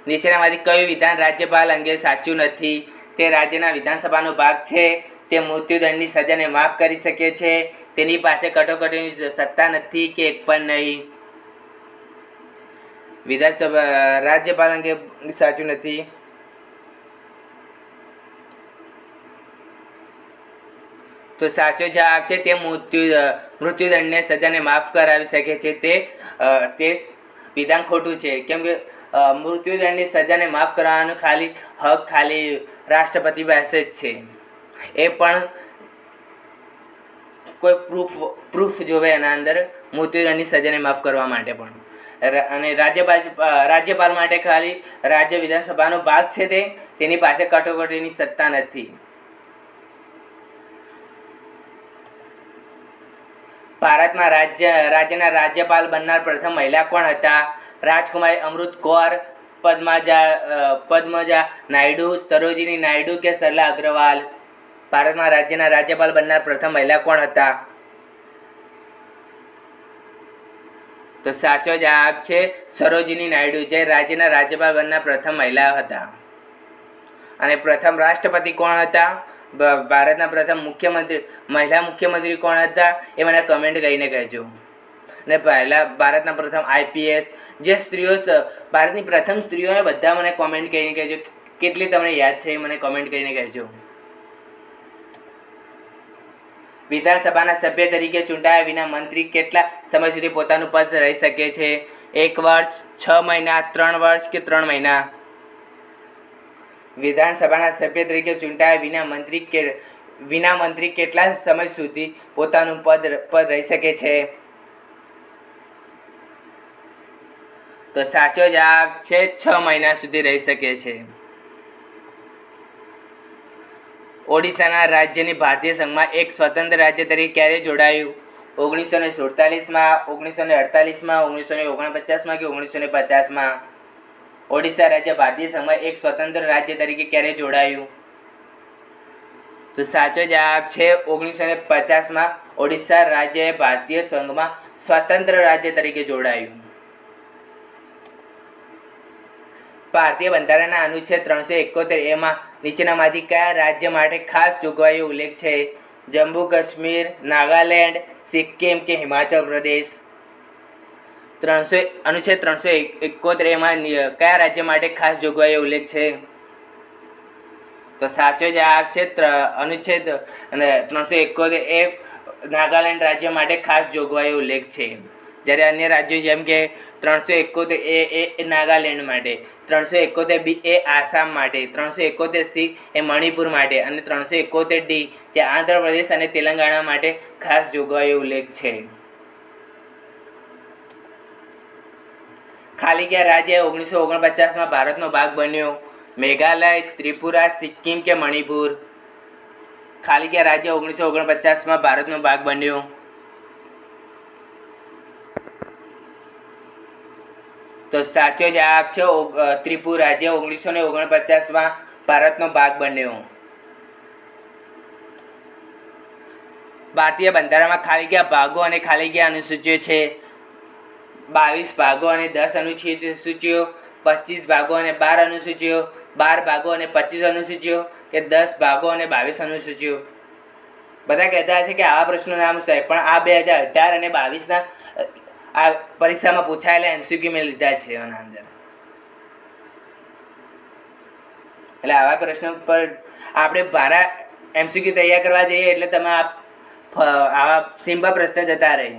નીચેનામાંથી કયું વિધાન રાજ્યપાલ અંગે સાચું નથી? તે રાજ્યના વિધાનસભાનો ભાગ છે. તે મૃત્યુદંડની સજાને માફ કરી શકે છે. તેની પાસે કટોકટીની સત્તા નથી કે એક પણ નહીં? વિધાનસભા રાજ્યપાલ અંગે સાચું નથી. તો સાચો જવાબ છે તે મૃત્યુદંડને સજાને માફ કરાવી શકે છે. તે વિધાન ખોટું છે, કેમ કે મૃત્યુદંડની સજાને માફ કરવાનો હક ખાલી રાષ્ટ્રપતિ પાસે જ છે. એ પણ કોઈ પ્રૂફ જોવે એના અંદર મૃત્યુદંડની સજાને માફ કરવા માટે. પણ અને રાજ્યપાલ માટે ખાલી રાજ્ય વિધાનસભાનો ભાગ છે તેની પાસે કટોકટીની સત્તા નથી. ભારતમાં રાજ્યના રાજ્યપાલ બનનાર પ્રથમ મહિલા કોણ હતા? રાજકુમારી અમૃત કૌર, પદ્મજા નાયડુ, સરોજિની નાયડુ કે સરલા અગ્રવાલ? ભારતમાં રાજ્યના રાજ્યપાલ બનનાર પ્રથમ મહિલા કોણ હતા? તો સાચો જવાબ છે સરોજિની નાયડુ, જે રાજ્યના રાજ્યપાલ બનનાર પ્રથમ મહિલા હતા. અને પ્રથમ રાષ્ટ્રપતિ કોણ હતા? ભારતના પ્રથમ મહિલા મુખ્યમંત્રી કોણ હતા? એ મને કમેન્ટ કરીને કહેજો. અને ભારતના પ્રથમ IPS જે સ્ત્રીઓ, ભારતની પ્રથમ સ્ત્રીઓને બધા મને કોમેન્ટ કરીને કહેજો કેટલી તમને યાદ છે, એ મને કોમેન્ટ કરીને કહેજો. વિધાનસભાના સભ્ય તરીકે ચૂંટાયા વિના મંત્રી કેટલા સમય સુધી પોતાનું પદ રહી શકે છે? 1 વર્ષ, 6 મહિના, 3 વર્ષ કે 3 મહિના? વિધાનસભાના સભ્ય તરીકે ચૂંટાયા વિના મંત્રી કેટલા સમય સુધી પોતાનું પદ રહી શકે છે? તો સાચો જવાબ છે 6 મહિના સુધી રહી શકે છે. ઓડિશાના રાજ્યની ભારતીય સંઘમાં એક સ્વતંત્ર રાજ્ય તરીકે ક્યારે જોડાયું? 1947માં, 1948માં, 1949માં કે 1950માં? ઓડિશા રાજ્ય ભારતીય સંઘમાં એક સ્વતંત્ર રાજ્ય તરીકે ક્યારે જોડાયું? તો સાચો જવાબ છે 1950માં ઓડિશા રાજ્ય ભારતીય સંઘમાં સ્વતંત્ર રાજ્ય તરીકે જોડાયું. ભારતીય બંધારણના અનુચ્છેદ 371 એમાં નીચેનામાંથી કયા રાજ્ય માટે ખાસ જોગવાઈઓ ઉલ્લેખ છે? જમ્મુ કાશ્મીર, નાગાલેન્ડ, સિક્કિમ કે હિમાચલ પ્રદેશ? અનુચ્છેદ 371 એમાં કયા રાજ્ય માટે ખાસ જોગવાઈઓ ઉલ્લેખ છે? તો સાચો જવાબ છે અનુચ્છેદ 371 એ નાગાલેન્ડ રાજ્ય માટે ખાસ જોગવાઈઓ ઉલ્લેખ છે. જ્યારે અન્ય રાજ્યો જેમ કે 371 એ નાગાલેન્ડ માટે, 371B એ આસામ માટે, 371C એ મણિપુર માટે અને 371D જે આંધ્રપ્રદેશ અને તેલંગાણા માટે ખાસ જોગવાઈઓ ઉલ્લેખ છે. ખાલી ગયા રાજ્ય 1949માં ભારતનો ભાગ બન્યો? મેઘાલય, ત્રિપુરા, સિક્કિમ કે મણિપુર? ખાલી ગયા રાજ્ય 1949માં ભારતનો ભાગ બન્યો? તો સાચો જવાબ છે ત્રિપુરા, જે 1949માં ભારતનો ભાગ બન્યો. ભારતીય બંધારણમાં ખાલી ગયા ભાગો અને ખાલી ગયા અનુસૂચિઓ છે? 22 ભાગો અને 10 અનુસૂચિઓ, 25 ભાગો અને 12 અનુસૂચિઓ, 12 ભાગો અને 25 અનુસૂચિઓ કે 10 ભાગો અને 22 અનુસૂચિઓ? બધા કહેતા હશે કે આવા પ્રશ્નો નામ સાહેબ, પણ આ 2018 અને 22ના આ પરીક્ષામાં પૂછાયેલા MCQ મેં લીધા છે એના અંદર. એટલે આવા પ્રશ્નો પર આપણે ભારા MCQ તૈયાર કરવા જઈએ એટલે તમે આવા સિમ્પલ પ્રશ્ન જતા રહે.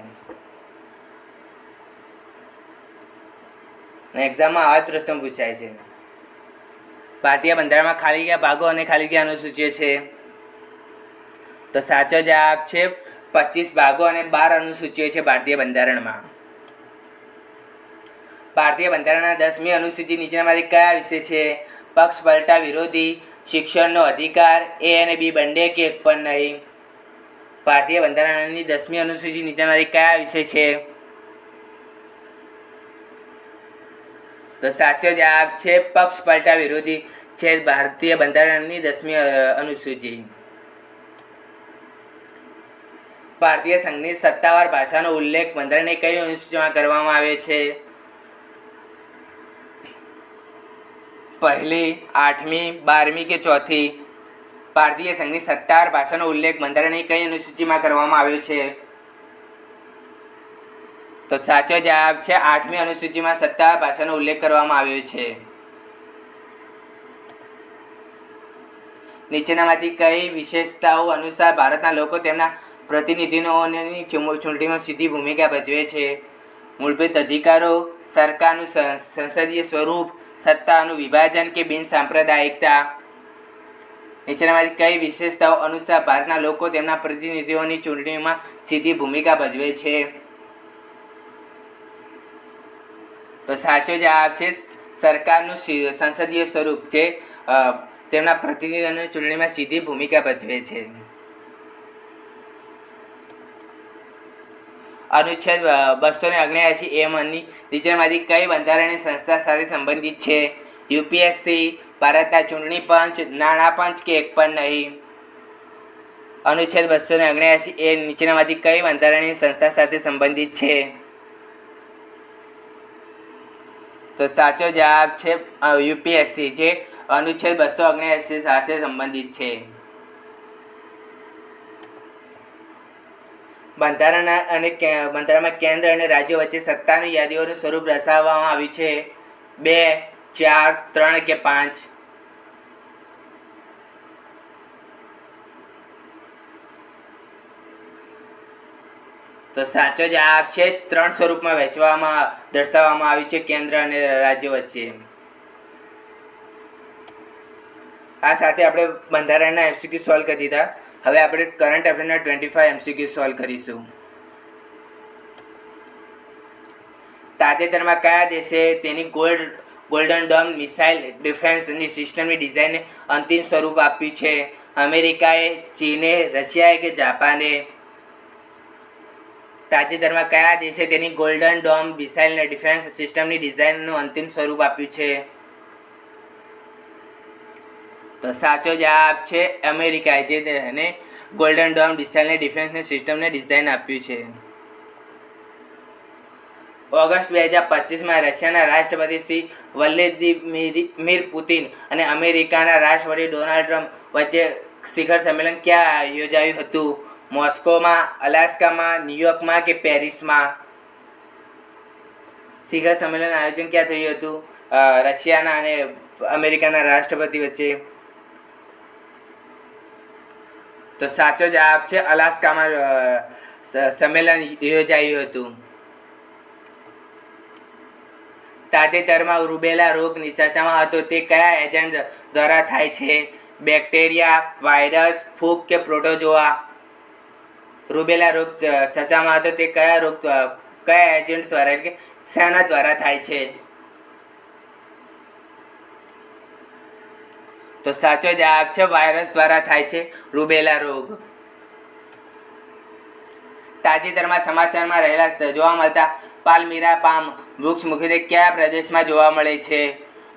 એક્ઝામમાં આવા જ પ્રશ્નો પૂછાય છે. ભારતીય બંધારણમાં ખાલી ગયા ભાગો અને ખાલી ગયા અનુસૂચિઓ છે? તો સાચો જવાબ છે 25 ભાગો અને 12 અનુસૂચિઓ છે ભારતીય બંધારણમાં. ભારતીય બંધારણના 10મી અનુસૂચિ નીચેનામાંથી કયા વિશે છે? પક્ષ પલટા વિરોધી, શિક્ષણનો અધિકાર, A અને B બંને કે એક પણ નહીં? ભારતીય બંધારણની 10મી અનુસૂચિ નીચેનામાંથી કયા વિશે છે? તો સાચો જવાબ છે પક્ષ પલટા વિરોધી છે ભારતીય બંધારણની 10મી અનુસૂચિ. ભારતીય સંઘની સત્તાવાર ભાષાનો ઉલ્લેખ બંધારણની કઈ અનુસૂચિમાં કરવામાં આવ્યો છે? પહેલી, 8મી, 12મી કે 4થી? ભારતીય સંઘની સત્તાવાર ભાષાનો ઉલ્લેખ બંધારણની કઈ અનુસૂચિમાં કરવામાં આવ્યો છે? તો સાચો જવાબ છે 8મી અનુસૂચિમાં સત્તાવાર ભાષાનો ઉલ્લેખ કરવામાં આવ્યો છે. નીચેનામાંથી કઈ વિશેષતાઓ અનુસાર ભારતના લોકો તેમના પ્રતિનિધિઓની ચૂંટણીમાં સીધી ભૂમિકા ભજવે છે? મૂળભૂત અધિકારો, સરકારનું સંસદીય સ્વરૂપ, સત્તાનું વિભાજન કે બિનસાંપ્રદાયિકતા? નીચેનામાંથી કઈ વિશેષતાઓ અનુસાર ભારતના લોકો તેમના પ્રતિનિધિઓની ચૂંટણીમાં સીધી ભૂમિકા ભજવે છે? તો સાચો જવાબ છે સરકારનું સંસદીય સ્વરૂપ જે તેમના પ્રતિનિધિઓની ચૂંટણીમાં સીધી ભૂમિકા ભજવે છે. અનુચ્છેદ 279A ની નીચેનામાંથી કઈ બંધારણીય સંસ્થા સાથે સંબંધિત છે? યુપીએસસી, ભારતના ચૂંટણી પંચ, નાણાં પંચ કે એક પણ નહીં? અનુચ્છેદ 279A નીચેનામાંથી કઈ બંધારણીય સંસ્થા સાથે સંબંધિત છે? તો સાચો જવાબ છે યુપીએસસી જે અનુચ્છેદ 279 સાથે સંબંધિત છે. બંધારણમાં કેન્દ્ર અને રાજ્યો વચ્ચે સત્તાની યાદીઓનું સ્વરૂપ દર્શાવવામાં આવ્યું છે. 2, 4, 3 કે 5? તો સાચો જવાબ છે 3 સ્વરૂપમાં દર્શાવવામાં આવ્યું છે કેન્દ્ર અને રાજ્ય વચ્ચે. આ સાથે આપણે બંધારણના એમસીક્યુ સોલ્વ કરી દીધા. હવે આપણે કરંટ અફેરના 25 એમસીક્યુ સોલ્વ કરીશું. તાજેતરમાં કયા દેશે તેની ગોલ્ડન ડોમ મિસાઇલ ડિફેન્સની સિસ્ટમની ડિઝાઇનને અંતિમ સ્વરૂપ આપ્યું છે? અમેરિકાએ, ચીને, રશિયાએ કે જાપાને? તાજેતરમાં કયા દેશે તેની ગોલ્ડન ડોમ મિસાઇલ ડિફેન્સ સિસ્ટમની ડિઝાઇનનું અંતિમ સ્વરૂપ આપ્યું છે? તો સાચો જવાબ છે અમેરિકાએ જે તેને ગોલ્ડન ડોમ મિસાઇલ ડિફેન્સની સિસ્ટમને ડિઝાઇન આપ્યું છે. ઓગસ્ટ 2025માં રશિયાના રાષ્ટ્રપતિ શ્રી વ્લાદિમીર પુતિન અને અમેરિકાના રાષ્ટ્રપતિ ડોનાલ્ડ ટ્રમ્પ વચ્ચે શિખર સંમેલન ક્યાં યોજાયું હતું? મોસ્કોમાં, અલાસ્કામાં, ન્યુયોર્કમાં કે પેરિસમાં? શિખર સંમેલન આયોજન ક્યાં થયું હતું? રશિયાના અને અમેરિકાના રાષ્ટ્રપતિ વચ્ચે. તો સાચો જવાબ છે અલાસ્કામાં સંમેલન યોજાયું હતું. તાજેતરમાં રૂબેલા રોગ ચર્ચામાં હતો તે કયા એજન્ટ દ્વારા થાય છે? બેક્ટેરિયા, વાયરસ, ફૂગ કે પ્રોટોઝોઆ? રૂબેલા રોગ ચર્ચામાં હતો તે કયા એજન્ટ દ્વારા એટલે કે શેના દ્વારા થાય છે? તો સાચો જવાબ છે વાયરસ દ્વારા થાય છે રૂબેલા રોગ. તાજેતરમાં સમાચારમાં રહેલા જોવા મળતા પાલ્મિરા પામ વૃક્ષ મુખ્યત્વે કયા પ્રદેશમાં જોવા મળે છે?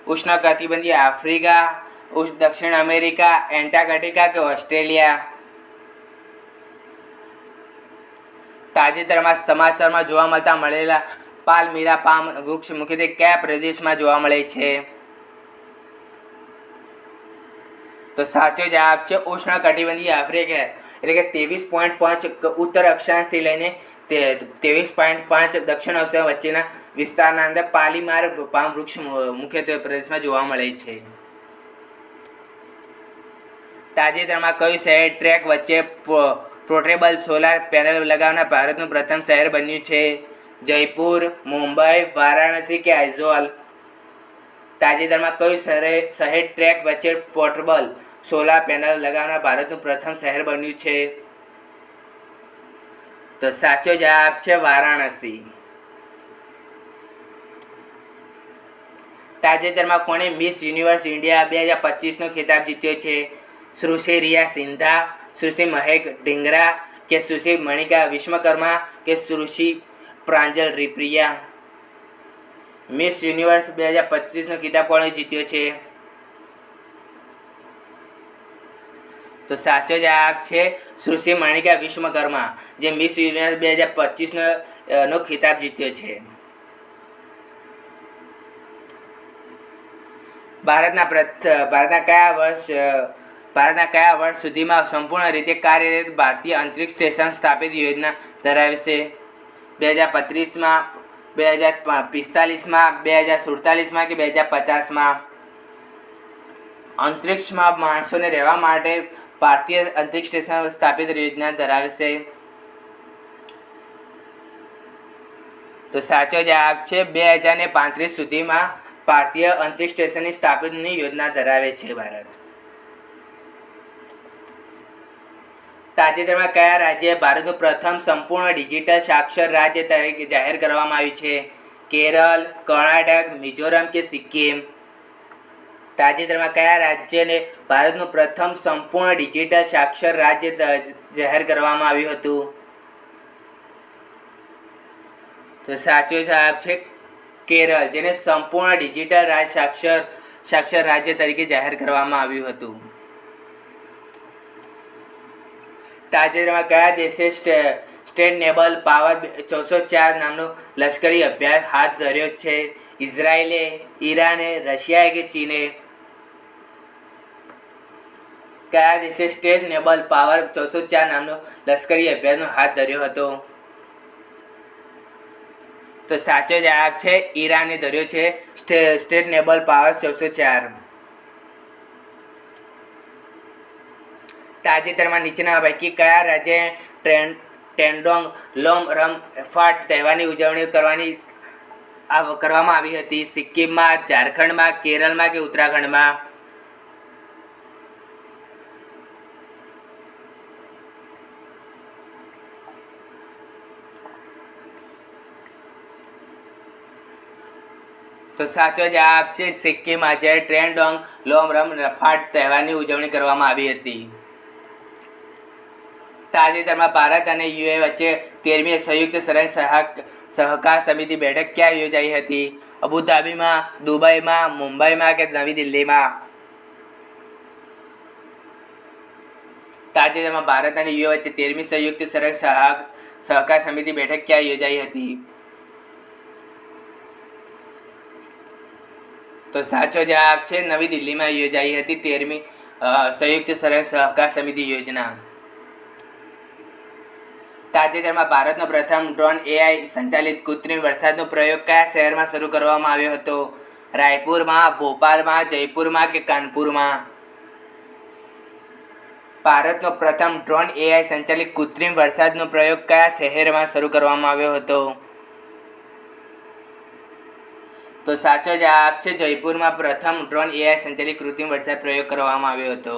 ઉષ્ણકટિબંધીય આફ્રિકા, દક્ષિણ અમેરિકા, એન્ટાર્કટિકા કે ઓસ્ટ્રેલિયા? તાજેતરમાં સમાચારમાં જોવા મળેલા પાલ્મિરા પામ વૃક્ષ મુખ્યત્વે કયા પ્રદેશમાં જોવા મળે છે? તો સાચો જવાબ છે ઉષ્ણકટિબંધીય આફ્રિકા એટલે કે 23.5 ઉત્તર અક્ષાંશથી લઈને 23.5 દક્ષિણ અક્ષાંશ વચ્ચેના વિસ્તારના અંદર પાલીમાર પામ વૃક્ષ મુખ્યત્વે પ્રદેશમાં જોવા મળે છે. તાજેતરમાં કયું શહેર ટ્રેક વચ્ચે પોર્ટેબલ સોલાર પેનલ લગાવનાર ભારતનું પ્રથમ શહેર બન્યું છે? જયપુર, મુંબઈ, વારાણસી કે આઇઝોલ? તાજેતરમાં કયું શહેર ટ્રેક વચ્ચે પોર્ટેબલ સોલાર પેનલ લગાવનાર ભારતનું પ્રથમ શહેર બન્યું છે? તો સાચો જવાબ છે વારાણસી. તાજેતરમાં કોણે મિસ યુનિવર્સ ઇન્ડિયા 2025નો ખિતાબ જીત્યો છે? સુશ્રી રિયા સિંધા, સુશ્રી મહેક ઢીંગરા કે સુશ્રી મણિકા વિશ્વકર્મા કે સુશ્રી પ્રાંજલ રિપ્રિયા? મિસ યુનિવર્સ 2025નો ખિતાબ કોણે જીત્યો છે? તો સાચો જવાબ છે સુશ્રી મણિકા વિશ્વકર્મા જે મિસ યુનિવર્સ 2025નો ખિતાબ જીત્યો છે. ભારતના કયા વર્ષ સુધીમાં સંપૂર્ણ રીતે કાર્યરત ભારતીય અંતરિક્ષ સ્ટેશન સ્થાપિત યોજના ધરાવે છે? 2035માં, 2045માં, 2047માં કે 2050માં? અંતરિક્ષમાં માણસોને રહેવા માટે ભારતીય અંતરિક્ષ સ્ટેશન સ્થાપિત યોજના ધરાવે છે? તો સાચો જવાબ છે 2035 સુધીમાં ભારતીય અંતરિક્ષ સ્ટેશનની સ્થાપનની યોજના ધરાવે છે ભારત. તાજેતરમાં કયા રાજ્યએ ભારતનું પ્રથમ સંપૂર્ણ ડિજિટલ સાક્ષર રાજ્ય તરીકે જાહેર કરવામાં આવ્યું છે? કેરળ, કર્ણાટક, મિઝોરમ કે સિક્કિમ? તાજેતરમાં કયા રાજ્યને ભારતનું પ્રથમ સંપૂર્ણ ડિજિટલ સાક્ષર રાજ્ય જાહેર કરવામાં આવ્યું હતું? તો સાચો જવાબ છે કેરળ, જેને સંપૂર્ણ ડિજિટલ સાક્ષર રાજ્ય તરીકે જાહેર કરવામાં આવ્યું હતું. તાજેતરમાં કયા દેશે સ્ટેટ નેબલ પાવર 404 નામનો લશ્કરી અભ્યાસ હાથ ધર્યો છે? ઇઝરાયલે, ઈરાને, રશિયાએ કે ચીને? કયા દેશે સ્ટેટ નેબલ પાવર 404 નામનો લશ્કરી અભ્યાસનો હાથ ધર્યો હતો? તો સાચો જવાબ છે ઈરાને ધર્યો છે સ્ટેટ નેબલ પાવર 404. તાજેતરમાં નીચેના પૈકી કયા રાજ્યે ટેન્ડોંગ લોમ રમ ફાટ તહેવારની ઉજવણી કરવામાં આવી હતી? સિક્કિમમાં, ઝારખંડમાં, કેરળમાં કે ઉત્તરાખંડમાં? તો સાચો જવાબ છે સિક્કિમમાં, જ્યારે ટ્રેન્ડોંગ લોમ રમ ફાટ તહેવારની ઉજવણી કરવામાં આવી હતી. તાજેતરમાં ભારત અને યુએ વચ્ચે 13મી સંયુક્ત સહકાર સમિતિ બેઠક ક્યાં યોજાઈ હતી? અબુધાબીમાં, દુબઈમાં, મુંબઈમાં કે નવી દિલ્હીમાં? તાજેતરમાં ભારત અને યુએ વચ્ચે 13મી સંયુક્ત સહકાર સમિતિ બેઠક ક્યાં યોજાઈ હતી? તો સાચો જવાબ છે નવી દિલ્હીમાં યોજાઈ હતી 13મી સંયુક્ત સહકાર સમિતિ યોજના. તાજેતરમાં ભારતનો પ્રથમ ડ્રોન AI સંચાલિત કૃત્રિમ વરસાદનો પ્રયોગ કયા શહેરમાં શરૂ કરવામાં આવ્યો હતો? રાયપુરમાં, ભોપાલમાં, જયપુરમાં કે કાનપુરમાં? ભારતનો પ્રથમ ડ્રોન AI સંચાલિત કૃત્રિમ વરસાદનો પ્રયોગ કયા શહેરમાં શરૂ કરવામાં આવ્યો હતો? તો સાચો જવાબ છે જયપુરમાં પ્રથમ ડ્રોન AI સંચાલિત કૃત્રિમ વરસાદ પ્રયોગ કરવામાં આવ્યો હતો.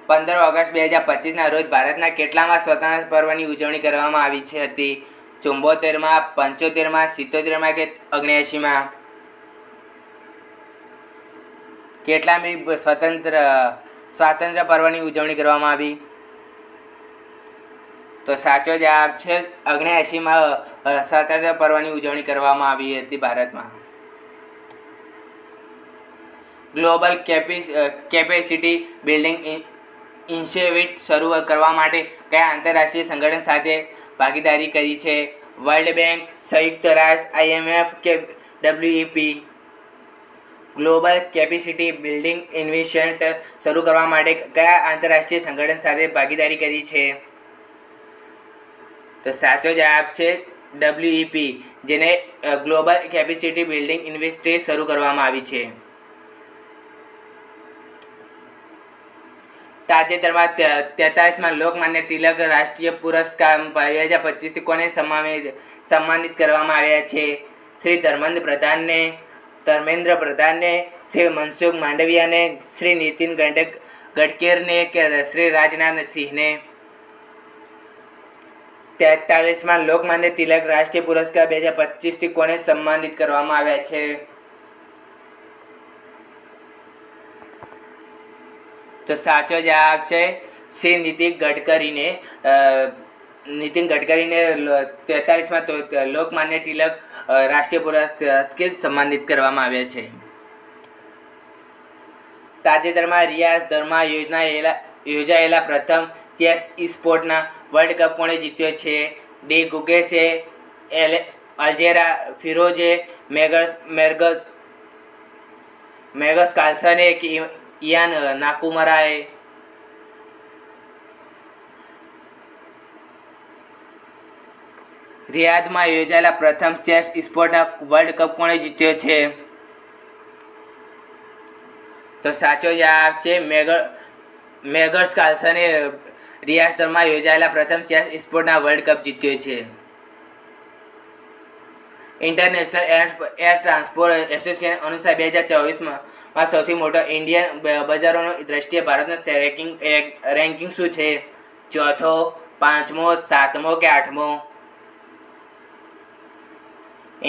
15 ઓગસ્ટ 2025ના રોજ ભારતના કેટલામાં સ્વતંત્રતા પર્વની ઉજવણી કરવામાં આવી હતી? 74માં, 75માં, 77માં કે 79માં? કેટલામી સ્વાતંત્ર્ય પર્વની ઉજવણી કરવામાં આવી? તો સાચો જવાબ છે 79માં સ્વાતંત્ર્ય પર્વની ઉજવણી કરવામાં આવી હતી ભારતમાં. ગ્લોબલ કેપેસિટી બિલ્ડિંગ ઇનિશિયેટિવ શરૂ કરવા માટે કયા આંતરરાષ્ટ્રીય સંગઠન સાથે ભાગીદારી કરી છે? વર્લ્ડ બેંક, સંયુક્ત રાષ્ટ્ર, IMF કે WEP? Global capacity building initiative શરૂ કરવા માટે કયા આંતરરાષ્ટ્રીય સંગઠન સાથે ભાગીદારી કરી છે? તો સાચો જવાબ છે WEP, જેને ગ્લોબલ કેપેસિટી બિલ્ડિંગ ઇનિશિયેટિવ શરૂ કરવામાં આવી છે. તાજેતરમાં 43માં લોકમાન્ય તિલક રાષ્ટ્રીય પુરસ્કાર 2025 કોને સન્માનિત કરવામાં આવ્યા છે? શ્રી ધર્મેન્દ્ર પ્રધાનને, શ્રી મનસુખ માંડવિયાને, શ્રી નીતિન ગડકરીને કે શ્રી રાજનાથ સિંહને? 43માં લોકમાન્ય તિલક રાષ્ટ્રીય પુરસ્કાર 2025 કોને સન્માનિત કરવામાં આવ્યા છે? તો સાચો જવાબ છે શ્રી નીતિન ગડકરીને. 43માં લોકમાન્ય તિલક રાષ્ટ્રીય પુરસ્કાર સન્માનિત કરવામાં આવ્યા છે. તાજેતરમાં રિયાઝ દરમાં યોજાયેલા પ્રથમ ચેસ સ્પોર્ટના વર્લ્ડ કપ કોણે જીત્યો છે? ડી ગુગેસે, અલ્જેરા ફિરોઝે, મેગસ કાર્લસને કે ઇયાન નાકુમરાએ? રિયાદમાં યોજાયેલા પ્રથમ ચેસ સ્પોર્ટના વર્લ્ડ કપ કોણે જીત્યો છે? તો સાચો જવાબ છે મેગસ કાર્લસને રિયાદમાં યોજાયેલા પ્રથમ ચેસ સ્પોર્ટના વર્લ્ડ કપ જીત્યો છે. ઇન્ટરનેશનલ એર ટ્રાન્સપોર્ટ એસોસિએશન અનુસાર 2024માં સૌથી મોટો ઇન્ડિયન બજારોની દ્રષ્ટિએ ભારતનો રેન્કિંગ શું છે? ચોથો, પાંચમો, સાતમો કે આઠમો?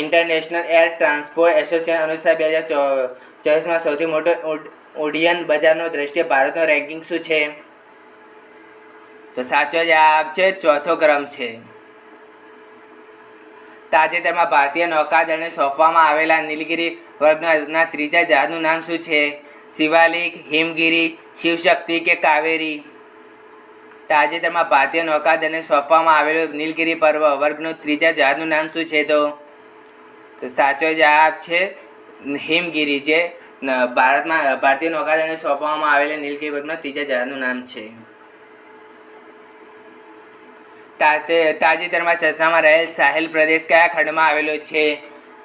ઇન્ટરનેશનલ એર ટ્રાન્સપોર્ટ એસોસિએશન અનુસાર 2024માં સૌથી મોટો ઉડ્ડયન બજારનો દ્રષ્ટિએ ભારતનો રેન્કિંગ શું છે? તો સાચો જવાબ છે ચોથો ક્રમ છે. તાજેતરમાં ભારતીય નૌકાદળને સોંપવામાં આવેલા નીલગિરી વર્ગના ત્રીજા જહાજનું નામ શું છે? શિવાલિક, હિમગિરી, શિવશક્તિ કે કાવેરી? તાજેતરમાં ભારતીય નૌકાદળને સોંપવામાં આવેલું નીલગિરી વર્ગનું ત્રીજા જહાજનું નામ શું છે? તો સાચો જવાબ છે હિમગિરી, જે ભારતીય નૌકાદળને સોંપવામાં આવેલા નીલગિરી વર્ગના ત્રીજા જહાજનું નામ છે. તાજેતરમાં ચર્ચામાં રહેલ સાહેલ પ્રદેશ કયા ખંડમાં આવેલો છે?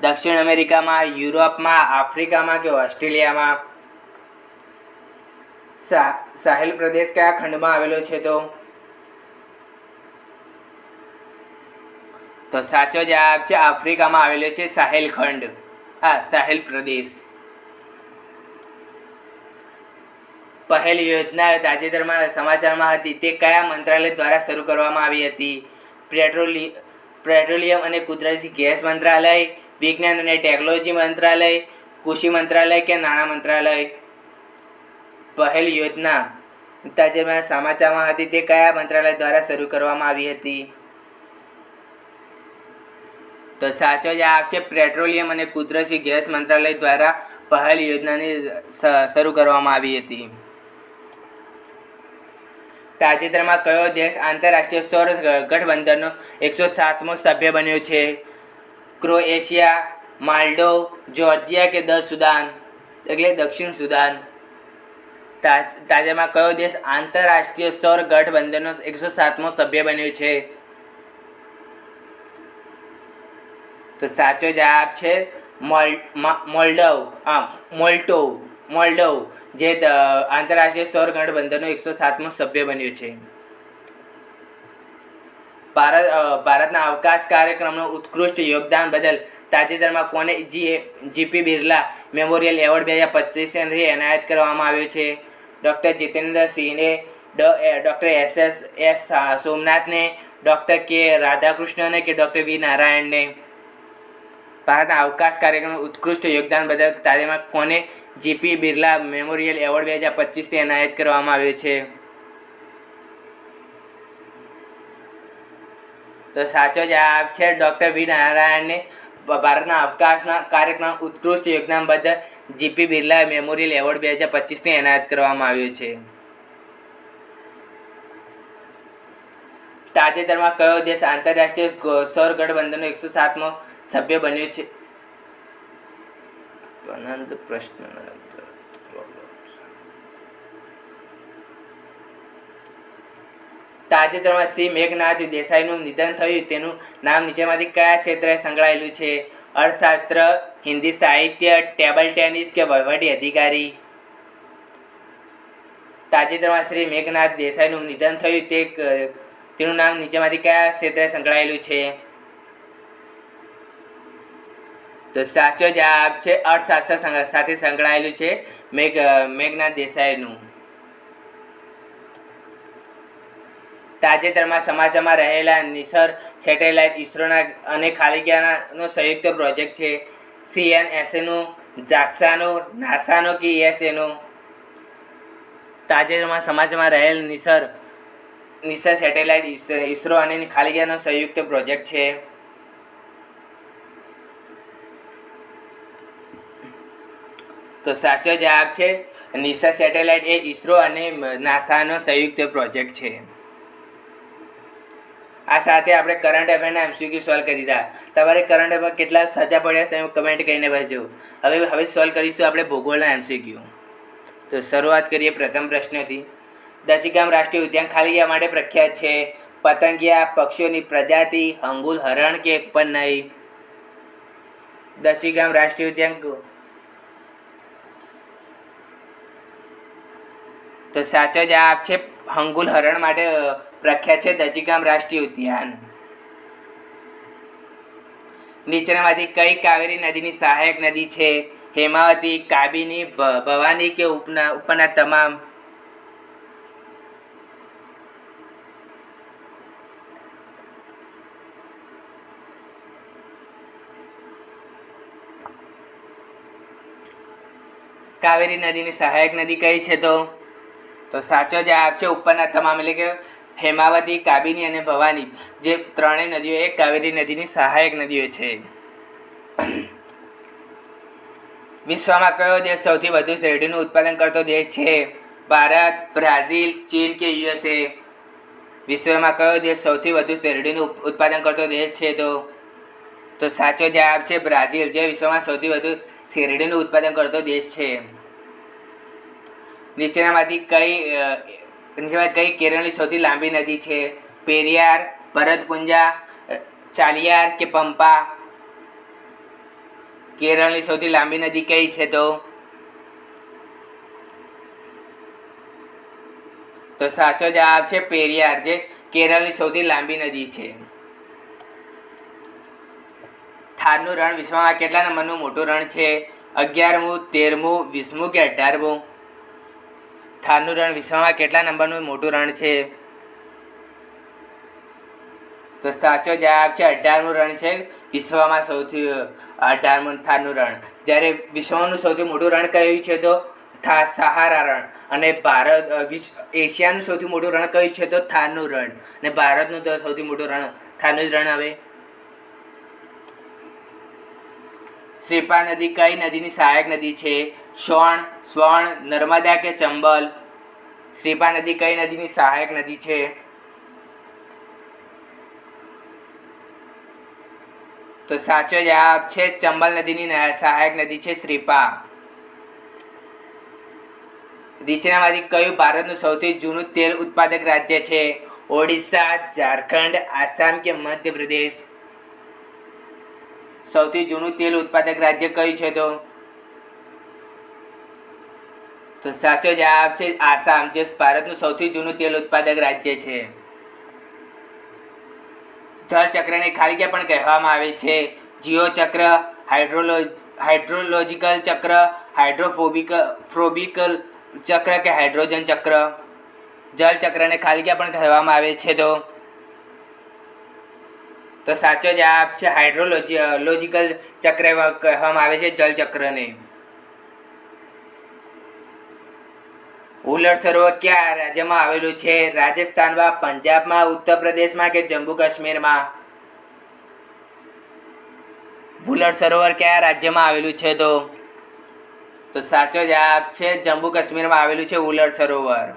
દક્ષિણ અમેરિકામાં, યુરોપમાં, આફ્રિકામાં કે ઓસ્ટ્રેલિયામાં? સાહેલ પ્રદેશ કયા ખંડમાં આવેલો છે? તો સાચો જવાબ છે આફ્રિકામાં આવેલો છે સાહેલ ખંડ, સાહેલ પ્રદેશ. પહેલ યોજના તાજેતરમાં સમાચારમાં હતી, તે કયા મંત્રાલય દ્વારા શરૂ કરવામાં આવી હતી? પેટ્રોલિયમ અને કુદરતી ગેસ મંત્રાલય, વિજ્ઞાન અને ટેકનોલોજી મંત્રાલય, કૃષિ મંત્રાલય કે નાણાં મંત્રાલય? પહેલ યોજના તાજેતરમાં સમાચારમાં હતી, તે કયા મંત્રાલય દ્વારા શરૂ કરવામાં આવી હતી? તો સાચો જવાબ છે પેટ્રોલિયમ અને કુદરતી ગેસ મંત્રાલય દ્વારા પહેલ યોજનાની શરૂ કરવામાં આવી હતી. તાજેતરમાં કયો દેશ આંતરરાષ્ટ્રીય સૌર ગઠબંધનનો 107મો સભ્ય બન્યો છે? ક્રોએશિયા, મોલ્ડોવ, જોર્જિયા કે સુદાન, એટલે દક્ષિણ સુદાન? તાજેતરમાં કયો દેશ આંતરરાષ્ટ્રીય સૌર ગઠબંધનનો 107મો સભ્ય બન્યો છે? તો સાચો જવાબ છે મોલ્ડોવ, જે આંતરરાષ્ટ્રીય સૌર ગઠબંધનનો 107મો સભ્ય બન્યો છે. ભારતના અવકાશ કાર્યક્રમનો ઉત્કૃષ્ટ યોગદાન બદલ તાજેતરમાં કોને જીપી બિરલા મેમોરિયલ એવોર્ડ 2025 એનાયત કરવામાં આવ્યો છે? ડૉક્ટર જીતેન્દ્ર સિંહને, ડૉક્ટર એસ સોમનાથને, ડૉક્ટર કે રાધાકૃષ્ણને કે ડૉક્ટર વી નારાયણને? ભારતના અવકાશ કાર્યક્રમનું ઉત્કૃષ્ટ યોગદાન બદલ તાજેતરમાં કોને જીપી બિરલા મેમોરિયલ એવોર્ડ 2025 એનાયત કરવામાં આવ્યો છે? તો સાચો જવાબ છે ડૉક્ટર વી નારાયણને ભારતના અવકાશના કાર્યક્રમના ઉત્કૃષ્ટ યોગદાન બદલ જીપી બિરલા મેમોરિયલ એવોર્ડ 2025 એનાયત કરવામાં આવ્યો છે. તાજેતરમાં કયો દેશ આંતરરાષ્ટ્રીય સૌર ગઠબંધનનો 107મો સભ્ય બન્યો છે? પ્રશ્ન તાજેતરમાં શ્રી મેઘનાથ દેસાઈનું નિધન થયું, તેનું નામ નીચેમાંથી કયા ક્ષેત્રે સંકળાયેલું છે? અર્થશાસ્ત્ર, હિન્દી સાહિત્ય, ટેબલ ટેનિસ કે વહીવટી અધિકારી? તાજેતરમાં શ્રી મેઘનાથ દેસાઈનું નિધન થયું, તેનું નામ નીચેમાંથી કયા ક્ષેત્રે સંકળાયેલું છે? તો સાચો જવાબ છે અર્થશાસ્ત્ર સાથે સંકળાયેલું છે મેઘનાથ દેસાઈનું. તાજેતરમાં સમાચારમાં રહેલા નિસર સેટેલાઇટ ઇસરોના અને ખાલી જગ્યાનો સંયુક્ત પ્રોજેક્ટ છે. CNSAનો, જાક્સાનો, નાસાનો કે ESAનો? તાજેતરમાં સમાચારમાં રહેલ નિસર સેટેલાઇટ ઇસરો અને ખાલી જગ્યાનો સંયુક્ત પ્રોજેક્ટ છે. તો સાચો જવાબ છે નિસર સેટેલાઇટ એ ઇસરો અને નાસાનો સંયુક્ત પ્રોજેક્ટ છે. આ સાથે આપણે કરંટ અફેરના MCQ સોલ્વ કરી દીધા. તમારે કરંટ અફેર કેટલા સાચા પડ્યા તમે કમેન્ટ કરીને બતાવજો. હવે સોલ્વ કરીશું આપણે ભૂગોળના MCQ. તો શરૂઆત કરીએ પ્રથમ પ્રશ્નથી. દચીગામ રાષ્ટ્રીય ઉદ્યાન ખાલી જગ્યા માટે પ્રખ્યાત છે? પતંગિયા, પક્ષીઓની પ્રજાતિ, હંગુલ હરણ કે પણ નહીં? દચીગામ રાષ્ટ્રીય ઉદ્યાન તો સાચો જવાબ છે હંગુલ હરણ માટે પ્રખ્યાત છે દચીગામ રાષ્ટ્રીય ઉદ્યાન. નીચેનામાંથી કઈ કાવેરી નદીની સહાયક નદી છે? હેમાવતી, કાબિની, ભવાની કે ઉપરના તમામ? કાવેરી નદીની સહાયક નદી કઈ છે? તો સાચો જવાબ છે ઉપરના તમામ, એટલે કે હેમાવતી, કાબિની અને ભવાની, જે ત્રણેય નદીઓ એ કાવેરી નદીની સહાયક નદીઓ છે. વિશ્વમાં કયો દેશ સૌથી વધુ શેરડીનું ઉત્પાદન કરતો દેશ છે? ભારત, બ્રાઝિલ, ચીન કે USA? વિશ્વમાં કયો દેશ સૌથી વધુ શેરડીનું ઉત્પાદન કરતો દેશ છે? તો સાચો જવાબ છે બ્રાઝિલ, જે વિશ્વમાં સૌથી વધુ શેરડીનું ઉત્પાદન કરતો દેશ છે. નીચેનામાંથી કઈ કેરળની સૌથી લાંબી નદી છે? પેરિયાર, ભરતપુંજા, ચાલિયાર કે પંપા? કેરળની સૌથી લાંબી નદી કઈ છે? તો સાચો જવાબ છે પેરિયાર, જે કેરળની સૌથી લાંબી નદી છે. થારનું રણ વિશ્વમાં કેટલા નંબરનું મોટું રણ છે? 11મું, 13મું, 20મું કે 18મું? થારનું રણ વિશ્વમાં કેટલા નંબરનું મોટું રણ છે? તો સાચો જવાબ છે 18મું રણ છે વિશ્વમાં સૌથી 18મું થારનું રણ. જ્યારે વિશ્વનું સૌથી મોટું રણ કયું છે? તો સહારા રણ. અને એશિયાનું સૌથી મોટું રણ કયું છે? તો થારનું રણ. અને ભારતનું તો સૌથી મોટું રણ થારનું જ રણ. હવે શ્રીપા નદી કઈ નદીની સહાયક નદી છે? સ્વર્ણ, નર્મદા કે ચંબલ? શ્રીપા નદી કઈ નદીની સહાયક નદી છે? તો સાચો જવાબ છે ચંબલ નદીની સહાયક નદી છે શ્રીપા. નીચેનામાંથી કયું ભારતનું સૌથી જૂનું તેલ ઉત્પાદક રાજ્ય છે? ઓડિશા, ઝારખંડ, આસામ કે મધ્યપ્રદેશ? સૌથી જૂનું તેલ ઉત્પાદક રાજ્ય કયું છે? તો સાચો જવાબ છે આસામ, જે ભારતનું સૌથી જૂનું તેલ ઉત્પાદક રાજ્ય છે. જળચક્રને ખાલી ક્યાં પણ કહેવામાં આવે છે? જીઓ ચક્ર, હાઇડ્રોલોજિકલ ચક્ર, હાઇડ્રોફોબિકલ ચક્ર કે હાઇડ્રોજન ચક્ર? જળચક્રને ખાલી ક્યાં પણ કહેવામાં આવે છે? તો સાચો જવાબ છે હાઇડ્રોલોજિકલ ચક્ર કહેવામાં આવે છે જળચક્રને. હુલર સરોવર કયા રાજ્યમાં આવેલું છે? રાજસ્થાનમાં, પંજાબમાં, ઉત્તર પ્રદેશમાં કે જમ્મુ કાશ્મીરમાં? હુલર સરોવર કયા રાજ્યમાં આવેલું છે? તો સાચો જવાબ છે જમ્મુ કાશ્મીરમાં આવેલું છે હુલર સરોવર.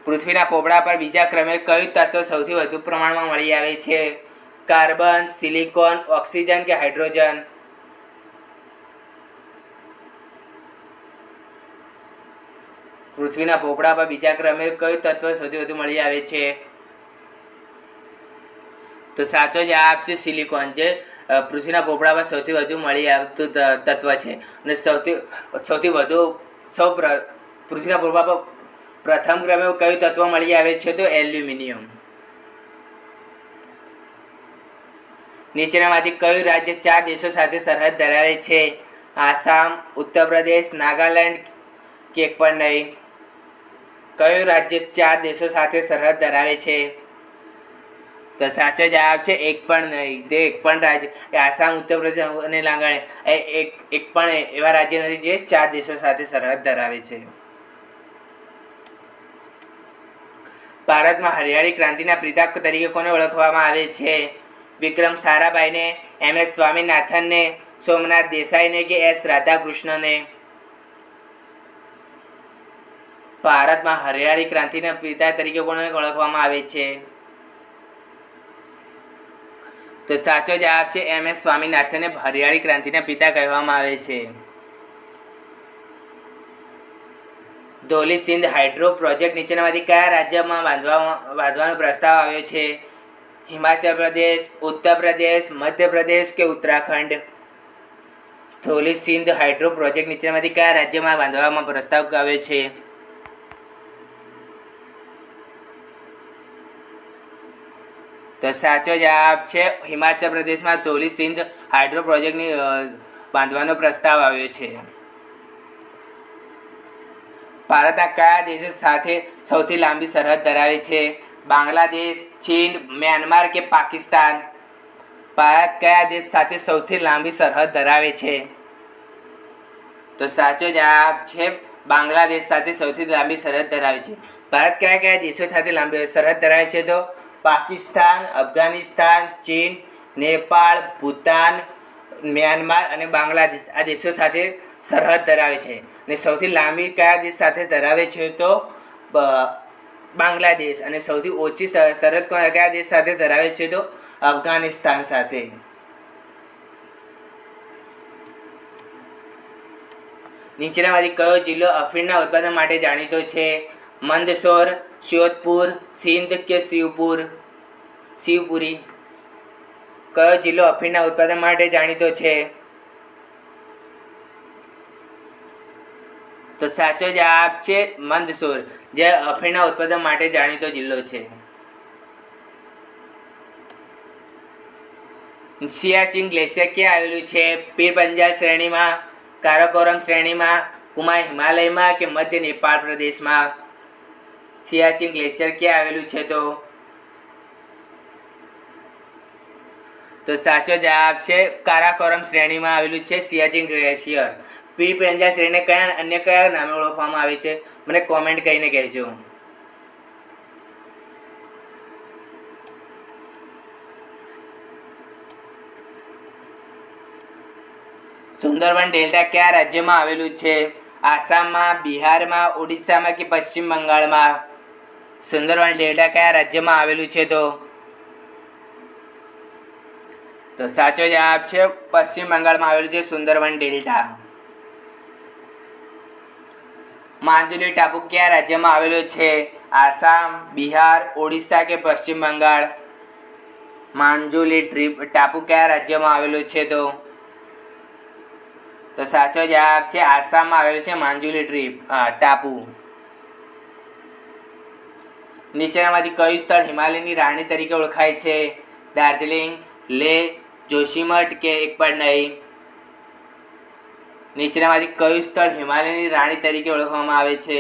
પૃથ્વીના પોપડા પર બીજા ક્રમે કયું તત્વ સૌથી વધુ પ્રમાણમાં મળી આવે છે? કાર્બન, સિલિકોન, ઓક્સિજન કે હાઇડ્રોજન? પૃથ્વીના પોપડા પર બીજા ક્રમે કયું તત્વ સૌથી વધુ મળી આવે છે? તો સાચો જવાબ છે સિલિકોન, જે પૃથ્વીના પોપડા પર સૌથી વધુ મળી આવતું તત્વ છે. અને સૌથી વધુ પૃથ્વીના પોપડા પર પ્રથમ ક્રમે કયું તત્વ મળી આવે છે? તો એલ્યુમિનિયમ. નીચેનામાંથી કયું રાજ્ય 4 દેશો સાથે સરહદ ધરાવે છે? આસામ, ઉત્તર પ્રદેશ, નાગાલેન્ડ કે એક પણ નહીં? કયું રાજ્ય 4 દેશો સાથે સરહદ ધરાવે છે? તો સાચો જવાબ છે એક પણ નહીં. તે એક પણ રાજ્ય આસામ, ઉત્તર પ્રદેશ અને નાગાલેન્ડ એક પણ એવા રાજ્ય નથી જે 4 દેશો સાથે સરહદ ધરાવે છે. ભારતમાં હરિયાળી ક્રાંતિના પિતા તરીકે કોને ઓળખવામાં આવે છે? વિક્રમ સારાભાઈને, MS સ્વામીનાથનને, સોમનાથ દેસાઈને કે S રાધાકૃષ્ણને? ભારતમાં હરિયાળી ક્રાંતિના પિતા તરીકે કોને ઓળખવામાં આવે છે? તો સાચો જવાબ છે MS સ્વામીનાથનને હરિયાળી ક્રાંતિના પિતા કહેવામાં આવે છે. ધોલી સિંધ હાઇડ્રો પ્રોજેક્ટ નીચેનામાંથી કયા રાજ્યમાં બાંધવાનો પ્રસ્તાવ આવ્યો છે? હિમાચલ પ્રદેશ, ઉત્તર પ્રદેશ, મધ્યપ્રદેશ કે ઉત્તરાખંડ? ધોલી સિંધ હાઇડ્રો પ્રોજેક્ટ નીચેનામાંથી કયા રાજ્યમાં બાંધવામાં પ્રસ્તાવ આવ્યો છે? તો સાચો જવાબ છે હિમાચલ પ્રદેશમાં ધોલી સિંધ હાઇડ્રો પ્રોજેક્ટની બાંધવાનો પ્રસ્તાવ આવ્યો છે. ભારતના કયા દેશો સાથે સૌથી લાંબી સરહદ ધરાવે છે? બાંગ્લાદેશ, ચીન, મ્યાનમાર કે પાકિસ્તાન? ભારત કયા દેશ સાથે સૌથી લાંબી સરહદ ધરાવે છે? તો સાચો જવાબ છે બાંગ્લાદેશ સાથે સૌથી લાંબી સરહદ ધરાવે છે. ભારત કયા કયા દેશો સાથે લાંબી સરહદ ધરાવે છે? તો પાકિસ્તાન, અફઘાનિસ્તાન, ચીન, નેપાળ, ભૂતાન, મ્યાનમાર અને બાંગ્લાદેશ આ દેશો સાથે સરહદ ધરાવે છે. અને સૌથી લાંબી કયા દેશ સાથે ધરાવે છે? તો બાંગ્લાદેશ. અને સૌથી ઓછી સરહદ કયા દેશ સાથે ધરાવે છે? તો અફઘાનિસ્તાન સાથે. નીચેનામાંથી કયો જિલ્લો અફીણના ઉત્પાદન માટે જાણીતો છે? મંદસૌર, શ્યોતપુર, સિંધ કે શિવપુરી? કયો જિલ્લો અફીણના ઉત્પાદન માટે જાણીતો છે? તો સાચો જવાબ છે મંદસૌર, જે અફીણના ઉત્પાદન માટે જાણીતો જિલ્લો છે. સિયાચીન ગ્લેશિયર ક્યાં આવેલું છે? પીર પંજાલ શ્રેણીમાં, કારાકોરમ શ્રેણીમાં, કુમાર હિમાલયમાં કે મધ્ય નેપાળ પ્રદેશમાં? સિયાચીન ગ્લેશિયર ક્યાં આવેલું છે? તો સાચો જવાબ છે કારાકોરમ શ્રેણીમાં આવેલું છે સિયાચીન ગ્લેશિયર. પીર પંજાલ શ્રેણીને અન્ય કયા નામે ઓળખવામાં આવે છે? મને કોમેન્ટ કરીને કહેજો. સુંદરવન ડેલ્ટા કયા રાજ્યમાં આવેલું છે? આસામમાં, બિહારમાં, ઓડિશામાં કે પશ્ચિમ બંગાળમાં? સુંદરવન ડેલ્ટા કયા રાજ્યમાં આવેલું છે? તો સાચો જવાબ છે પશ્ચિમ બંગાળમાં આવેલું છે સુંદરવન ડેલ્ટા. માંજુલી ટાપુ કયા રાજ્યમાં આવેલો છે? આસામ, બિહાર, ઓડિશા કે પશ્ચિમ બંગાળ? માંજુલી ટાપુ કયા રાજ્યમાં આવેલો છે? તો સાચો જવાબ છે આસામમાં આવેલું છે માંજુલી ટાપુ. નીચેનામાંથી કયું સ્થળ હિમાલયની રાણી તરીકે ઓળખાય છે? દાર્જિલિંગ, લેહ, જોશીમઠ કે એક પણ નહીં? નીચેનામાંથી કયું સ્થળ હિમાલયની રાણી તરીકે ઓળખવામાં આવે છે?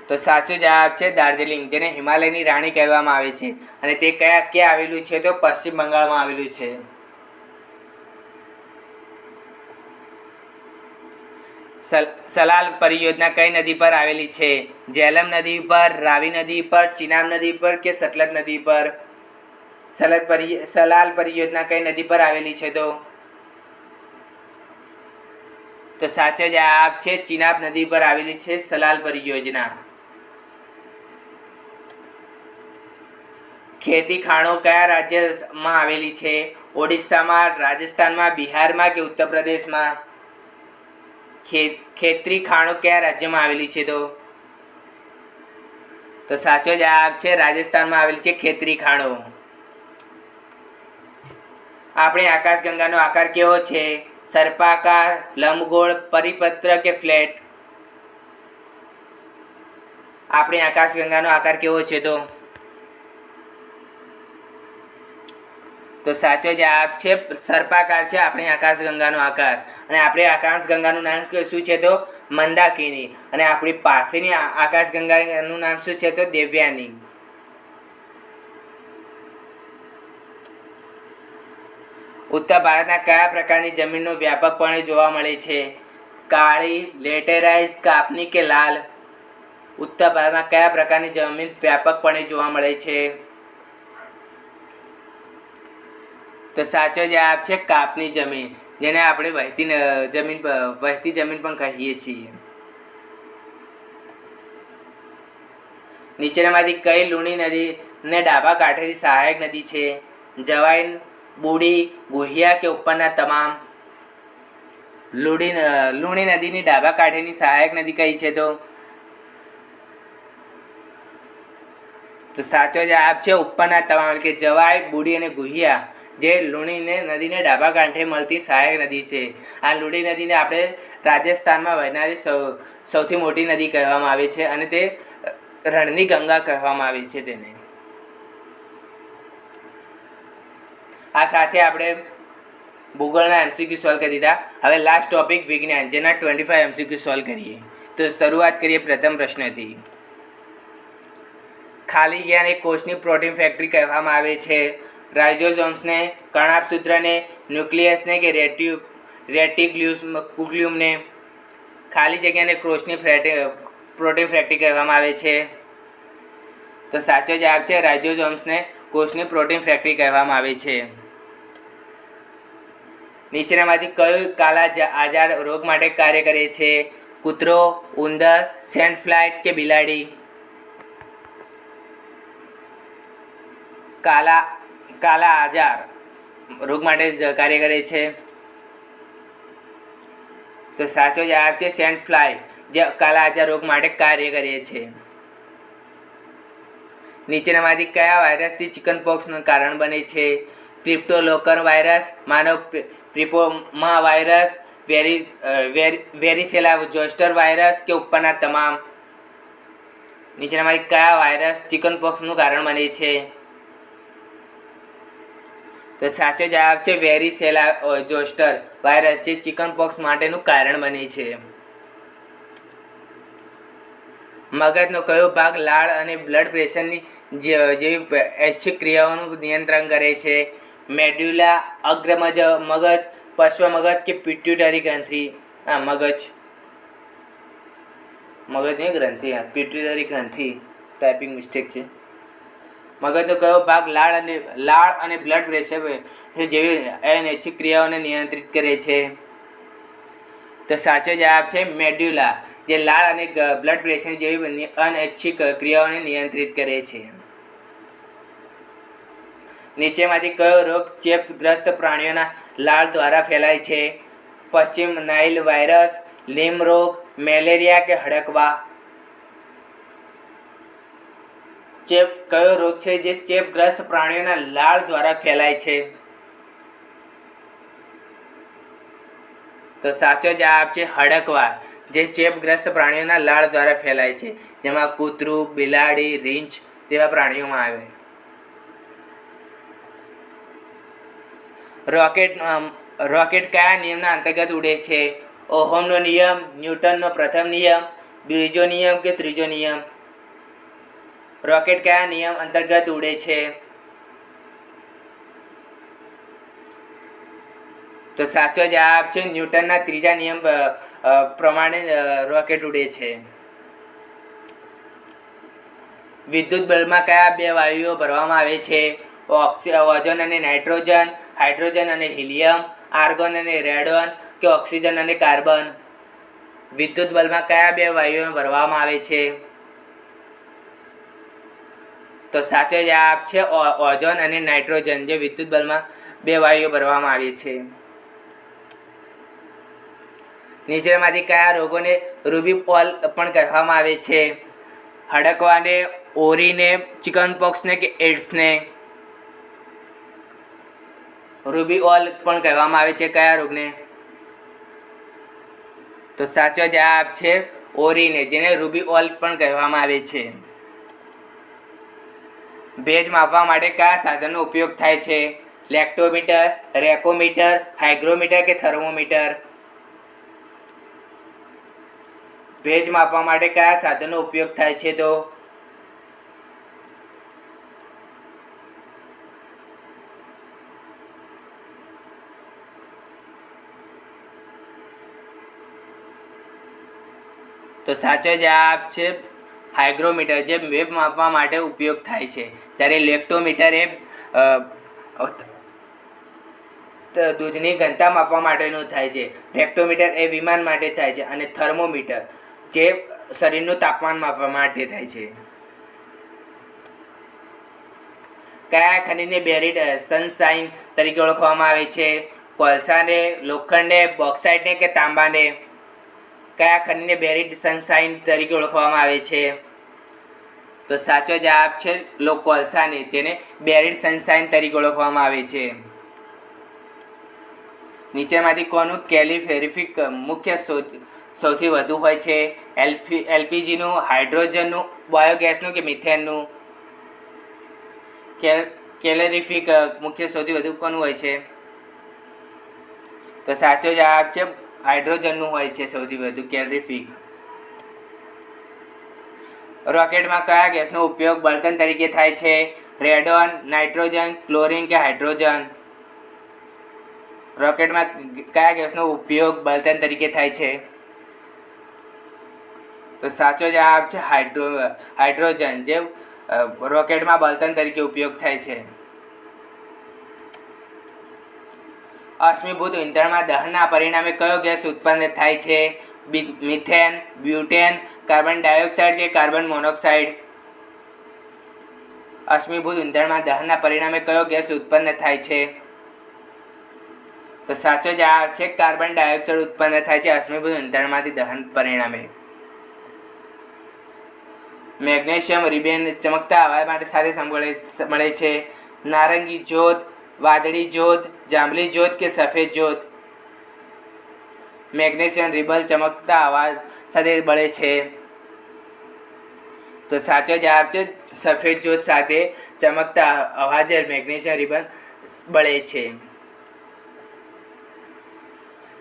તો સાચો જવાબ છે દાર્જિલિંગ, જેને હિમાલયની રાણી કહેવામાં આવે છે. અને તે ક્યાં આવેલું છે? તો પશ્ચિમ બંગાળમાં આવેલું છે. સલાલ પરિયોજના કઈ નદી પર આવેલી છે? ઝેલમ નદી પર, રાવી નદી પર, ચિનાબ નદી પર કે સતલજ નદી પર? સલાલ પરિયોજના કઈ નદી પર આવેલી છે? તો સાચો જવાબ છે ચિનાબ નદી પર આવેલી છે સલાલ પરિયોજના. ખેતી ખાણો કયા રાજ્યમાં આવેલી છે? ઓડિશામાં, રાજસ્થાનમાં, બિહારમાં કે ઉત્તર પ્રદેશમાં? ખેતરી ખાણો કયા રાજ્યમાં આવેલી છે? તો સાચો જવાબ છે રાજસ્થાનમાં આવેલી છે ખેતરી ખાણો. આપણી આકાશગંગાનો આકાર કેવો છે? સર્પાકાર, લંબગોળ, પરિપત્ર કે ફ્લેટ? આપણી આકાશગંગાનો આકાર કેવો છે? તો સાચો જવાબ છે સર્પાકાર છે આપણી આકાશગંગાનો આકાર. અને આપણી આકાશગંગાનું નામ શું છે? તો મંદાકિની. અને આપણી પાસેની આકાશગંગાનું નામ શું છે? તો દેવ્યાની. ઉત્તર ભારતના કયા પ્રકારની જમીનનો વ્યાપકપણે જોવા મળે છે? કાળી, લેટેરાઇઝ, કાપની કે લાલ? ઉત્તર ભારતમાં કયા પ્રકારની જમીન વ્યાપકપણે જોવા મળે છે? તો સાચો જવાબ છે કાપની જમીન, જેને આપણે વહેતી જમીન પણ કહીએ છીએ. નીચેનામાંથી કઈ લુણી નદીને ડાબા કાંઠેની સહાયક નદી છે? જવાઈ, બુડી, ગુહિયા કે ઉપરના તમામ? લુણી નદીની ડાબા કાંઠેની સહાયક નદી કઈ છે? તો સાચો જવાબ છે ઉપરના તમામ, કે જવાઈ, બુડી અને ગુહિયા જે લુણી નદીને ડાબા કાંઠે મળતી સહાયક નદી છે. આ લુણી નદીને આપણે રાજસ્થાનમાં વહેનારી સૌથી મોટી નદી કહેવામાં આવે છે અને તે રણની ગંગા કહેવામાં આવે છે તેને. આ સાથે આપણે ભૂગોળના MCQ સોલ્વ કરી દીધા. હવે લાસ્ટ ટોપિક વિજ્ઞાન, જેના 25 MCQ સોલ્વ કરીએ. તો શરૂઆત કરીએ પ્રથમ પ્રશ્નથી. ખાલી જ્ઞાન એક કોષની પ્રોટીન ફેક્ટરી કહેવામાં આવે છે. રાઇઝોસોમ્સને, કણાભ સૂત્રને, ન્યુક્લિયસને કે રેટિક્યુલમને. ખાલી જગ્યાને કોષની પ્રોટીન ફેક્ટરી કહેવામાં આવે છે. તો સાચો જવાબ છે રાઇઝોસોમ્સને કોષની પ્રોટીન ફેક્ટરી કહેવામાં આવે છે. નીચેનામાંથી કયું કાલા આજાર રોગ માટે કાર્ય કરે છે? કૂતરો, ઉંદર, સેન્ડ ફ્લાય કે બિલાડી? કાલા આજાર રોગ માટે કાર્ય કરે છે. તો સાચો જવાબ છે સેન્ડ ફ્લાય, જે કાલા આજાર રોગ માટે કાર્ય કરે છે. નીચેનામાંથી કયા વાયરસથી ચિકનપોક્સનું કારણ બને છે? ક્રિપ્ટોલોકર વાયરસ, માનવ પ્રિપોમા વાયરસ, વેરીસેલા જોસ્ટર વાયરસ કે ઉપરના તમામ? નીચેનામાંથી કયા વાયરસ ચિકનપોક્સનું કારણ બને છે? તો સાચો જવાબ છે વેરીસેલા જોસ્ટર વાયરસ, જે ચિકનપોક્સ માટેનું કારણ બને છે. મગજનો કયો ભાગ લાળ અને બ્લડ પ્રેશરની જેવી ઐચ્છિક ક્રિયાઓનું નિયંત્રણ કરે છે? મેડ્યુલા, અગ્રમજ મગજ, પશ્વ મગજ કે પિટ્યુટરી ગ્રંથિ? મગજની ગ્રંથિ, પિટ્યુટરી ગ્રંથિ, ટાઈપિંગ મિસ્ટેક છે. મગજનો કયો ભાગ લાળ અને બ્લડ પ્રેશર જેવી અનૈચ્છિક ક્રિયાઓને નિયંત્રિત કરે છે? તો સાચો જવાબ છે મેડ્યુલા, જે લાળ અને બ્લડ પ્રેશર જેવી અનૈચ્છિક ક્રિયાઓને નિયંત્રિત કરે છે. નીચેમાંથી કયો રોગ ચેપગ્રસ્ત પ્રાણીઓના લાળ દ્વારા ફેલાય છે? પશ્ચિમ નાઇલ વાયરસ, લીમ રોગ, મેલેરિયા કે હડકવા? કયો રોગ છે જે ચેપગ્રસ્ત પ્રાણીઓના લાળ દ્વારા ફેલાય છે? તો સાચો જવાબ છે હડકવા, જે ચેપગ્રસ્ત પ્રાણીઓના લાળ દ્વારા ફેલાય છે, જેમાં કૂતરું, બિલાડી, રીંછ જેવા પ્રાણીઓમાં આવે. રોકેટ કયા નિયમના અંતર્ગત ઉડે છે? ઓહમનો નિયમ, ન્યૂટનનો પ્રથમ નિયમ, બીજો નિયમ કે ત્રીજો નિયમ? રોકેટ કયા નિયમ અંતર્ગત ઉડે છે? તો સાચો જવાબ છે ન્યૂટનના ત્રીજા નિયમ પ્રમાણે રોકેટ ઉડે છે. વિદ્યુત બલ્બમાં કયા બે વાયુઓ ભરવામાં આવે છે? ઓઝોન અને નાઇટ્રોજન, હાઇડ્રોજન અને હિલિયમ, આર્ગોન અને રેડોન કે ઓક્સિજન અને કાર્બન? વિદ્યુત બલ્બમાં કયા બે વાયુઓ ભરવામાં આવે છે? તો સાચો જવાબ છે ઓઝોન અને નાઇટ્રોજન, જે વિદ્યુત બલ્બમાં બે વાયુઓ ભરવામાં આવે છે. નીચેમાંથી કયા રોગોને રૂબીઓલ પણ કહેવામાં આવે છે? હડકવાને, ઓરીને, ચિકનપોક્સને કે એડ્સને? રૂબીઓલ પણ કહેવામાં આવે છે કયા રોગને? તો સાચો જવાબ છે ઓરીને, જેને રૂબીઓલ પણ કહેવામાં આવે છે. ભેજ માપવા માટે કયા સાધનનો ઉપયોગ થાય છે? લેક્ટોમીટર, રેકોમીટર, હાઇગ્રોમીટર કે થર્મોમીટર? ભેજ માપવા માટે કયા સાધનનો ઉપયોગ થાય છે? તો સાચો જવાબ છે હાઇગ્રોમીટર, જે ભેજ માપવા માટે ઉપયોગ થાય છે. જ્યારે લેક્ટોમીટર એ દૂધની ઘનતા માપવા માટેનું થાય છે. રેક્ટોમીટર એ વિમાન માટે થાય છે. અને થર્મોમીટર જે શરીરનું તાપમાન માપવા માટે થાય છે. કયા ખનિજને બેરિડ સનશાઇન તરીકે ઓળખવામાં આવે છે? કોલસાને, લોખંડને, બોક્સાઇટને કે તાંબાને? કયા ખનિજને બેરિડ સનશાઇન તરીકે ઓળખવામાં આવે છે? તો સાચો જવાબ છે કોલસાને, જેને બેરિડ સનશાઇન તરીકે ઓળખવામાં આવે છે. નીચેમાંથી કોનું કેલિફેરિફિક મુખ્ય સૌથી વધુ હોય છે? એલપીજીનું, હાઇડ્રોજનનું, બાયોગેસનું કે મિથેનનું? કેલેરિફિક મુખ્ય સૌથી વધુ કોનું હોય છે? તો સાચો જવાબ છે હાઇડ્રોજનનું હોય છે સૌથી વધુ કેલેરિફિક. રોકેટમાં કયા ગેસનો ઉપયોગ બળતણ તરીકે થાય છે? રેડોન, નાઇટ્રોજન, ક્લોરીન કે હાઇડ્રોજન? રોકેટમાં કયા ગેસનો ઉપયોગ બળતણ તરીકે થાય છે? તો સાચો જવાબ છે હાઇડ્રોજન, જે રોકેટમાં બળતણ તરીકે ઉપયોગ થાય છે. અશ્મિભૂત ઇંધણમાં દહનના પરિણામે કયો ગેસ ઉત્પન્ન થાય છે? મિથેન, બ્યુટેન, કાર્બન ડાયોક્સાઇડ કે કાર્બન મોનોક્સાઇડ? અશ્મિભૂત ઇંધણમાં દહનના પરિણામે કયો ગેસ ઉત્પન્ન થાય છે? તો સાચો જવાબ છે કાર્બન ડાયોક્સાઇડ ઉત્પન્ન થાય છે અશ્મિભૂત ઇંધણમાંથી દહન પરિણામે. મેગ્નેશિયમ રિબેન ચમકતા અવાજ માટે સાથે મળે છે. નારંગી જ્યોત, વાદળી જ્યોત, જાંબલી જ્યોત કે સફેદ જ્યોત? મેગ્નેશિયમ રિબન ચમકતા અવાજ સાથે બળે છે. તો સાચો જવાબ છે સફેદ જ્યોત સાથે ચમકતા અવાજે મેગ્નેશિયમ રિબન બળે છે.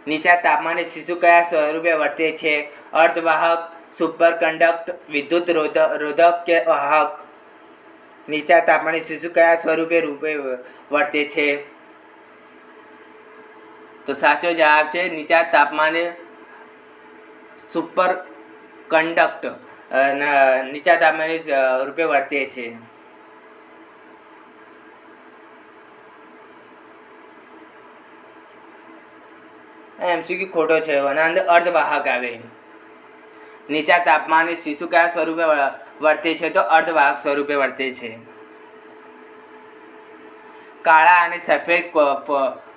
નીચા તાપમાને શિશુ કયા સ્વરૂપે વર્તે છે? અર્ધવાહક, સુપર કંડક્ટ, વિદ્યુત રોધક કે વાહક? નીચા તાપમાને શિશુ કયા સ્વરૂપે વર્તે છે? તો સાચો જવાબ છે નીચા તાપમાને સુપર કંડક્ટ નીચા તાપમાને રૂપે વર્તે છે. એમસીક્યુ ખોટો છે. આના અંદર અર્ધવાહક આવે. નીચા તાપમાને શિશુ કયા સ્વરૂપે વર્તે છે? તો અર્ધવાહક સ્વરૂપે વર્તે છે. કાળા અને સફેદ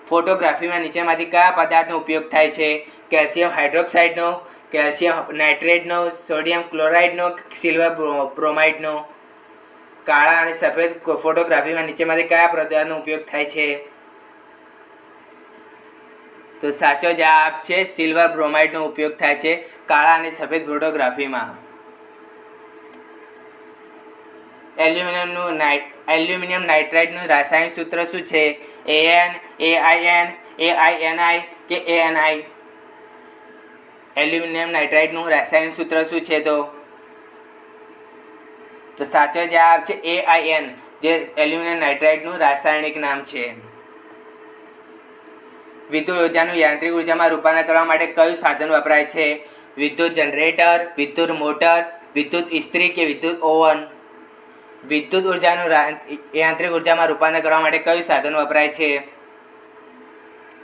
ફોટોગ્રાફીમાં નીચેમાંથી કયા પદાર્થનો ઉપયોગ થાય છે? કેલ્શિયમ હાઇડ્રોક્સાઇડનો, કેલ્શિયમ નાઇટ્રેટનો, સોડિયમ ક્લોરાઇડનો, સિલ્વર બ્રોમાઇડનો? કાળા અને સફેદ ફોટોગ્રાફીમાં નીચેમાંથી કયા પદાર્થનો ઉપયોગ થાય છે? તો સાચો જવાબ છે સિલ્વર બ્રોમાઇડનો ઉપયોગ થાય છે કાળા અને સફેદ ફોટોગ્રાફીમાં. એલ્યુમિનિયમ નાઇટ્રાઇડનું રાસાયણિક સૂત્ર શું છે? AN, AIN, AINI કે ANI? એલ્યુમિનિયમ નાઇટ્રાઇડનું રાસાયણિક સૂત્ર શું છે? તો સાચો જવાબ છે AIN, જે એલ્યુમિનિયમ નાઇટ્રાઇડનું રાસાયણિક નામ છે. વિદ્યુત ઉર્જાનું યાંત્રિક ઉર્જામાં રૂપાંતર કરવા માટે કયું સાધન વપરાય છે? વિદ્યુત જનરેટર, વિદ્યુત મોટર, વિદ્યુત ઇસ્ત્રી કે વિદ્યુત ઓવન? વિદ્યુત ઉર્જાનું યાંત્રિક ઉર્જામાં રૂપાંતર કરવા માટે કયું સાધન વપરાય છે?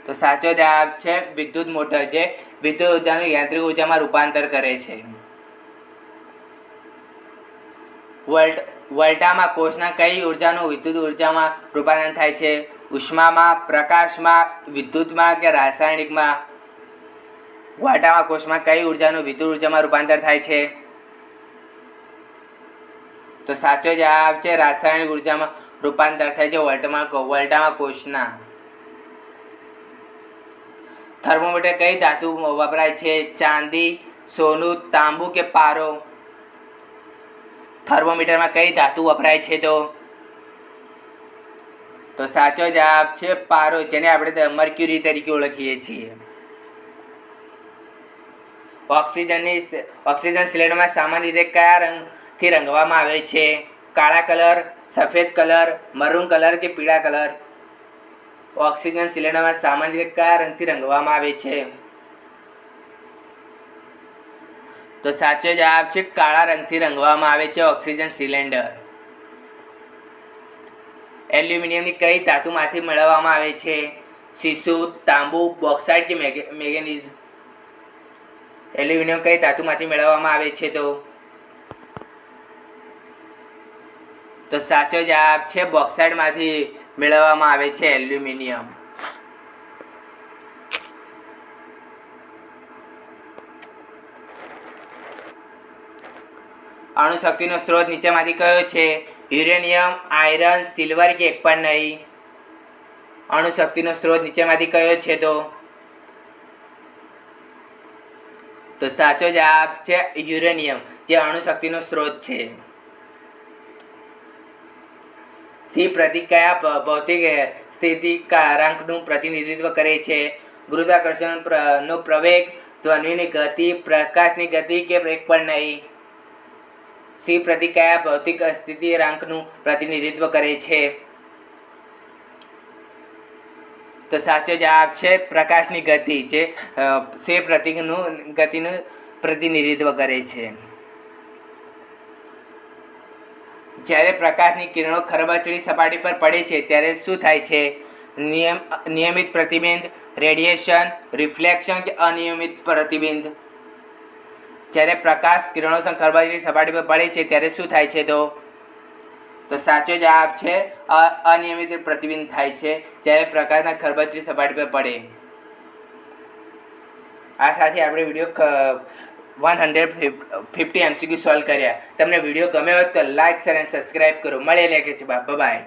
તો સાચો જવાબ છે વિદ્યુત મોટર, જે વિદ્યુત ઉર્જાનું યાંત્રિક ઉર્જામાં રૂપાંતર કરે છે. વોલ્ટામાં કોષના કઈ ઉર્જાનું વિદ્યુત ઉર્જામાં રૂપાંતર થાય છે? ઉષ્મામાં, પ્રકાશમાં, વિદ્યુતમાં કે રાસાયણિકમાં? વોલ્ટામાં કોષમાં કઈ ઉર્જાનું વિદ્યુત ઉર્જામાં રૂપાંતર થાય છે? તો સાચો જવાબ છે રાસાયણિક ઉર્જામાં રૂપાંતર થાય છે વોલ્ટામાં કોષના. થર્મોમીટર કઈ ધાતુ વપરાય છે? ચાંદી, સોનું, તાંબુ કે પારો? થર્મોમીટરમાં કઈ ધાતુ વપરાય છે? તો સાચો જવાબ છે પારો, જેને આપણે મર્ક્યુરી તરીકે ઓળખીએ છીએ. ઓક્સિજન સિલિન્ડરમાં સામાન્ય રીતે કયા રંગથી રંગવામાં આવે છે? કાળા કલર, સફેદ કલર, મરૂન કલર કે પીળા કલર? ઓક્સિજન સિલિન્ડરમાં સામાન્ય રીતે કયા રંગથી રંગવામાં આવે છે? તો સાચો જવાબ છે કાળા રંગથી રંગવામાં આવે છે ઓક્સિજન સિલિન્ડર. એલ્યુમિનિયમની કઈ ધાતુમાંથી મેળવવામાં આવે છે? સીસુ, તાંબુ, બોક્સાઇટ કે મેંગેનીઝ? એલ્યુમિનિયમ કઈ ધાતુમાંથી મેળવવામાં આવે છે? તો સાચો જવાબ છે બોક્સાઇટમાંથી મેળવવામાં આવે છે એલ્યુમિનિયમ. અણુશક્તિનો સ્ત્રોત નીચેમાંથી કયો છે? યુરેનિયમ, આયરન, સિલ્વર કે એક પણ નહીં? અણુશક્તિનો સ્ત્રોત નીચેમાંથી કયો છે? તો સાચો જવાબ છે યુરેનિયમ, જે અણુશક્તિનો સ્ત્રોત છે. સી પ્રતીક કયા ભૌતિક સ્થિતિકારકનું પ્રતિનિધિત્વ કરે છે? ગુરુત્વાકર્ષણનો પ્રવેગ, ધ્વનિની ગતિ, પ્રકાશની ગતિ કે એક પણ નહીં? સી પ્રતીક કયા ભૌતિક સ્થિતિરાંકનું પ્રતિનિધિત્વ કરે છે? તો સાચો જવાબ છે પ્રકાશની ગતિ, જે સે પ્રતીકનું ગતિનું પ્રતિનિધિત્વ કરે છે. જ્યારે પ્રકાશની કિરણો ખરબચડી સપાટી પર પડે છે ત્યારે શું થાય છે? નિયમિત પ્રતિબિંબ, રેડિયેશન, રિફ્લેક્શન કે અનિયમિત પ્રતિબિંબ? જ્યારે પ્રકાશ કિરણોત્સર્ગ ખરબચડી સપાટી પર પડે છે ત્યારે શું થાય છે? તો સાચો જવાબ છે અનિયમિત પ્રતિબિંબ થાય છે જ્યારે પ્રકાશના ખરબચડી સપાટી પર પડે. આ સાથે આપણે વિડીયો 150 MCQ સોલ્વ કર્યા. તમને વિડીયો ગમ્યો હોય તો લાઇક, શેર અને સબસ્ક્રાઈબ કરો. મળીએ લે છે. બાય.